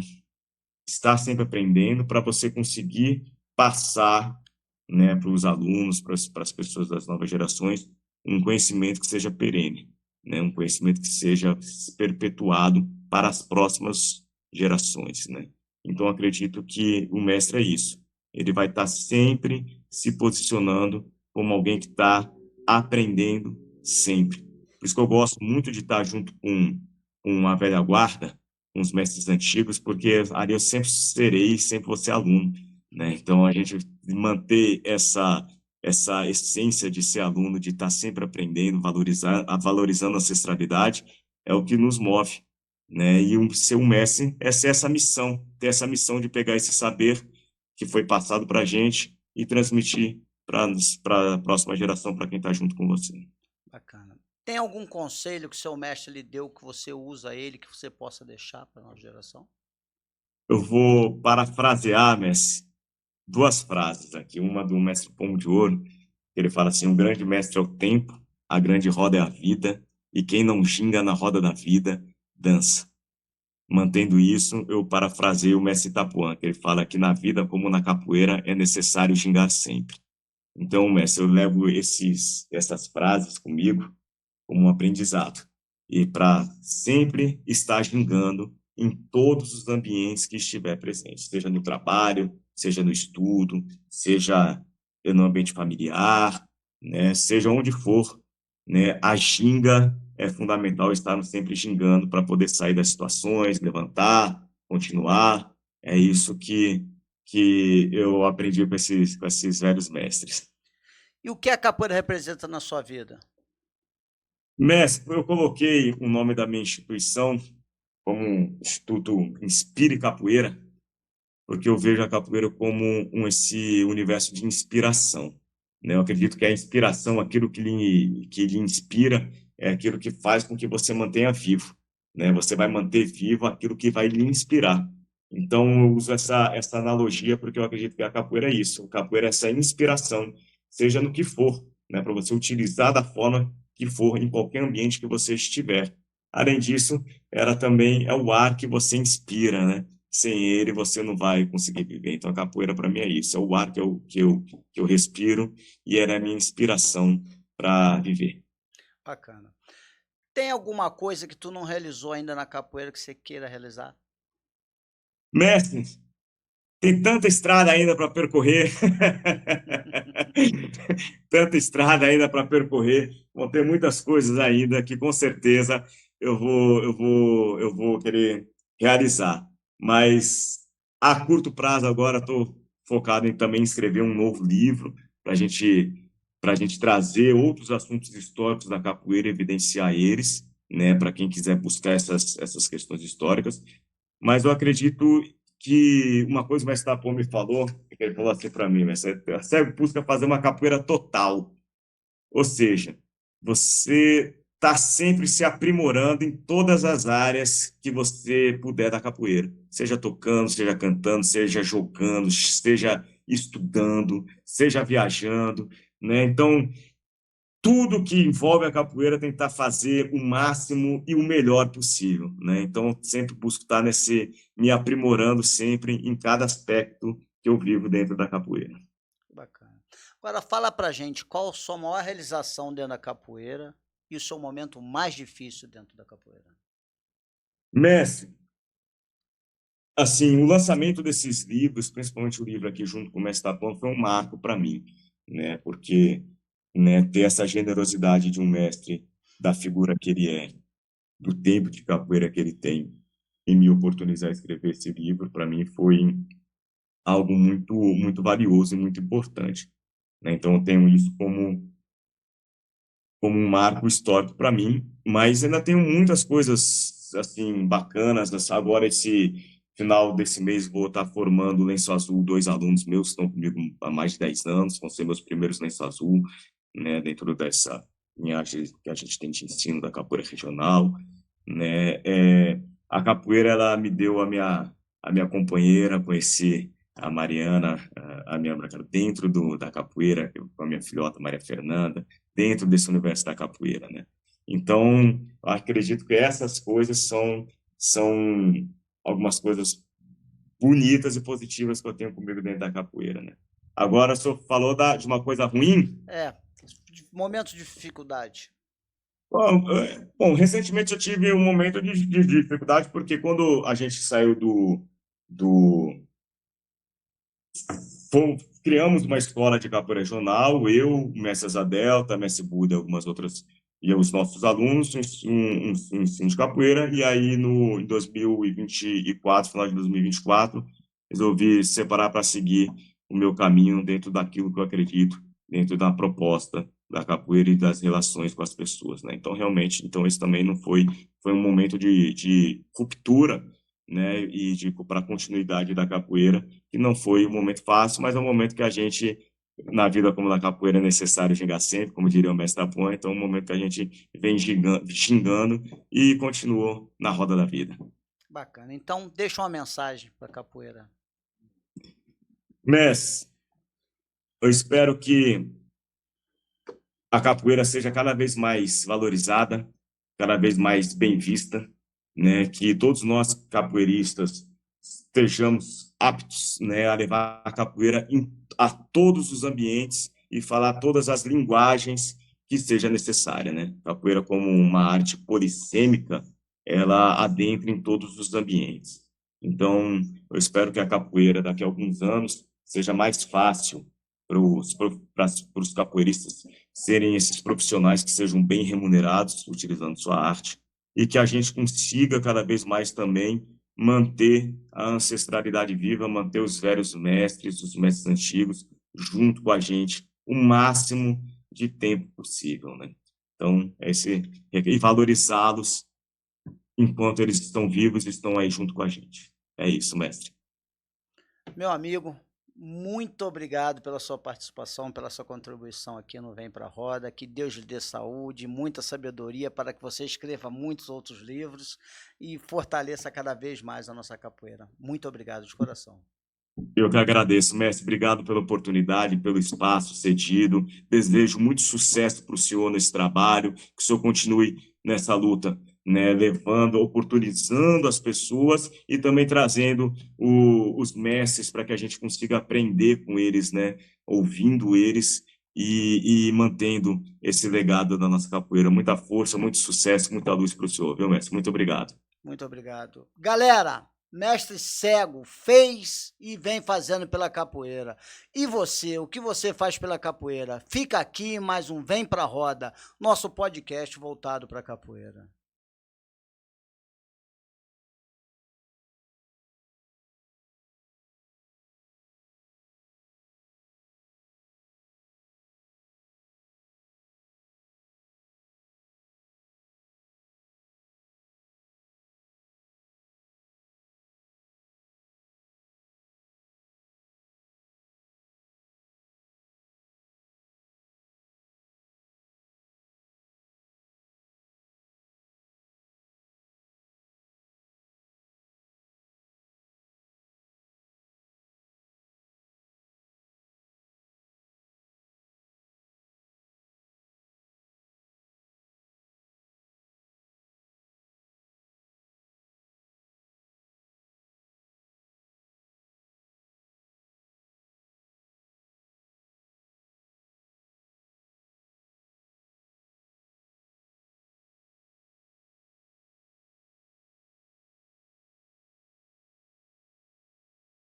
Estar sempre aprendendo para você conseguir passar, né, para os alunos, para as pessoas das novas gerações, um conhecimento que seja perene, né? Um conhecimento que seja perpetuado para as próximas gerações, né? Então, acredito que o mestre é isso. Ele vai estar sempre se posicionando como alguém que está aprendendo sempre. Por isso que eu gosto muito de estar junto com a velha guarda, com os mestres antigos, porque ali eu sempre serei, sempre vou ser aluno, né? Então, a gente manter essa essência de ser aluno, de estar sempre aprendendo, valorizando a ancestralidade, é o que nos move, né? E ser um mestre é ser essa missão, ter essa missão de pegar esse saber que foi passado para a gente e transmitir para a próxima geração, para quem está junto com você. Bacana. Tem algum conselho que seu mestre lhe deu que você usa ele, que você possa deixar para a nova geração? Eu vou parafrasear, mestre, duas frases aqui, uma do mestre Pomo de Ouro. Ele fala assim: um grande mestre é o tempo, a grande roda é a vida, e quem não ginga na roda da vida, dança. Mantendo isso, eu parafraseio o mestre Itapuã, que ele fala que na vida, como na capoeira, é necessário gingar sempre. Então, mestre, eu levo essas frases comigo como um aprendizado. E para sempre estar gingando em todos os ambientes que estiver presente, seja no trabalho, seja no estudo, seja no ambiente familiar, né, seja onde for, né, a ginga é fundamental estarmos sempre gingando para poder sair das situações, levantar, continuar. É isso que eu aprendi com esses velhos mestres. E o que a capoeira representa na sua vida? Mestre, eu coloquei o nome da minha instituição como Instituto Inspire Capoeira, porque eu vejo a capoeira como esse universo de inspiração, né? Eu acredito que a inspiração, aquilo que lhe inspira, é aquilo que faz com que você mantenha vivo, né? Você vai manter vivo aquilo que vai lhe inspirar. Então, eu uso essa analogia porque eu acredito que a capoeira é isso. A capoeira é essa inspiração, seja no que for, né? Para você utilizar da forma que for, em qualquer ambiente que você estiver. Além disso, ela também é o ar que você inspira, né? Sem ele você não vai conseguir viver. Então a capoeira para mim é isso, é o ar que eu respiro e era a minha inspiração para viver. Bacana. Tem alguma coisa que tu não realizou ainda na capoeira que você queira realizar? Mestre, tem tanta estrada ainda para percorrer, tanta estrada ainda para percorrer, vão ter muitas coisas ainda que com certeza eu vou querer realizar. Mas a curto prazo agora estou focado em também escrever um novo livro para a gente trazer outros assuntos históricos da capoeira, evidenciar eles, né, para quem quiser buscar essas questões históricas. Mas eu acredito que uma coisa que o mestre Tapon me falou, que ele falou assim para mim, você busca fazer uma capoeira total, ou seja, você está sempre se aprimorando em todas as áreas que você puder da capoeira, seja tocando, seja cantando, seja jogando, seja estudando, seja viajando, né? Então, tudo que envolve a capoeira tentar fazer o máximo e o melhor possível, né? Então, sempre busco estar me aprimorando sempre em cada aspecto que eu vivo dentro da capoeira. Bacana. Agora fala pra gente qual a sua maior realização dentro da capoeira e o seu momento mais difícil dentro da capoeira. Mestre, assim, o lançamento desses livros, principalmente o livro aqui junto com o Mestre Tapão, foi um marco para mim, né? Porque, né, ter essa generosidade de um mestre, da figura que ele é, do tempo de capoeira que ele tem, e me oportunizar a escrever esse livro, para mim foi algo muito, muito valioso e muito importante, né? Então, eu tenho isso como um marco histórico para mim, mas ainda tenho muitas coisas assim bacanas. Agora, esse final desse mês, vou estar formando o Lenço Azul, 2 alunos meus que estão comigo há mais de 10 anos, vão ser meus primeiros Lenço Azul, né, dentro dessa linhagem que a gente tem de ensino da capoeira regional, né? A capoeira, ela me deu a minha companheira, conheci a Mariana, a minha dentro da capoeira, com a minha filhota Maria Fernanda, dentro desse universo da capoeira, né? Então, eu acredito que essas coisas são algumas coisas bonitas e positivas que eu tenho comigo dentro da capoeira, né? Agora, o senhor falou de uma coisa ruim. Momentos de dificuldade. Bom, recentemente eu tive um momento de dificuldade, porque quando a gente saiu do criamos uma escola de capoeira regional, eu, o Mestre Zadelta, Mestre Buda, algumas outras, e os nossos alunos, um ensino de capoeira, e aí em 2024, final de 2024, resolvi separar para seguir o meu caminho dentro daquilo que eu acredito, dentro da proposta da capoeira e das relações com as pessoas, né? Então, realmente, esse também não foi um momento de ruptura, né, e para a continuidade da capoeira, que não foi um momento fácil, mas é um momento que a gente, na vida como na capoeira, é necessário gingar sempre, como diria o mestre Tapon, então é um momento que a gente vem xingando e continua na roda da vida. Bacana. Então, deixa uma mensagem para a capoeira. Mestre, eu espero que a capoeira seja cada vez mais valorizada, cada vez mais bem vista, né? Que todos nós capoeiristas estejamos aptos, né, a levar a capoeira a todos os ambientes e falar todas as linguagens que seja necessária, né? Capoeira, como uma arte polissêmica, ela adentra em todos os ambientes. Então, eu espero que a capoeira daqui a alguns anos seja mais fácil para os capoeiristas serem esses profissionais que sejam bem remunerados, utilizando sua arte, e que a gente consiga cada vez mais também manter a ancestralidade viva, manter os velhos mestres, os mestres antigos, junto com a gente, o máximo de tempo possível, né? Então, e valorizá-los enquanto eles estão vivos e estão aí junto com a gente. É isso, mestre. Meu amigo, muito obrigado pela sua participação, pela sua contribuição aqui no Vem Pra Roda. Que Deus lhe dê saúde, muita sabedoria para que você escreva muitos outros livros e fortaleça cada vez mais a nossa capoeira. Muito obrigado de coração. Eu que agradeço, mestre. Obrigado pela oportunidade, pelo espaço cedido. Desejo muito sucesso para o senhor nesse trabalho, que o senhor continue nessa luta, né, levando, oportunizando as pessoas e também trazendo os mestres para que a gente consiga aprender com eles, né, ouvindo eles e mantendo esse legado da nossa capoeira. Muita força, muito sucesso, muita luz para o senhor, viu, mestre? Muito obrigado. Muito obrigado. Galera, mestre Cego fez e vem fazendo pela capoeira. E você, o que você faz pela capoeira? Fica aqui mais um Vem Pra Roda, nosso podcast voltado para a capoeira.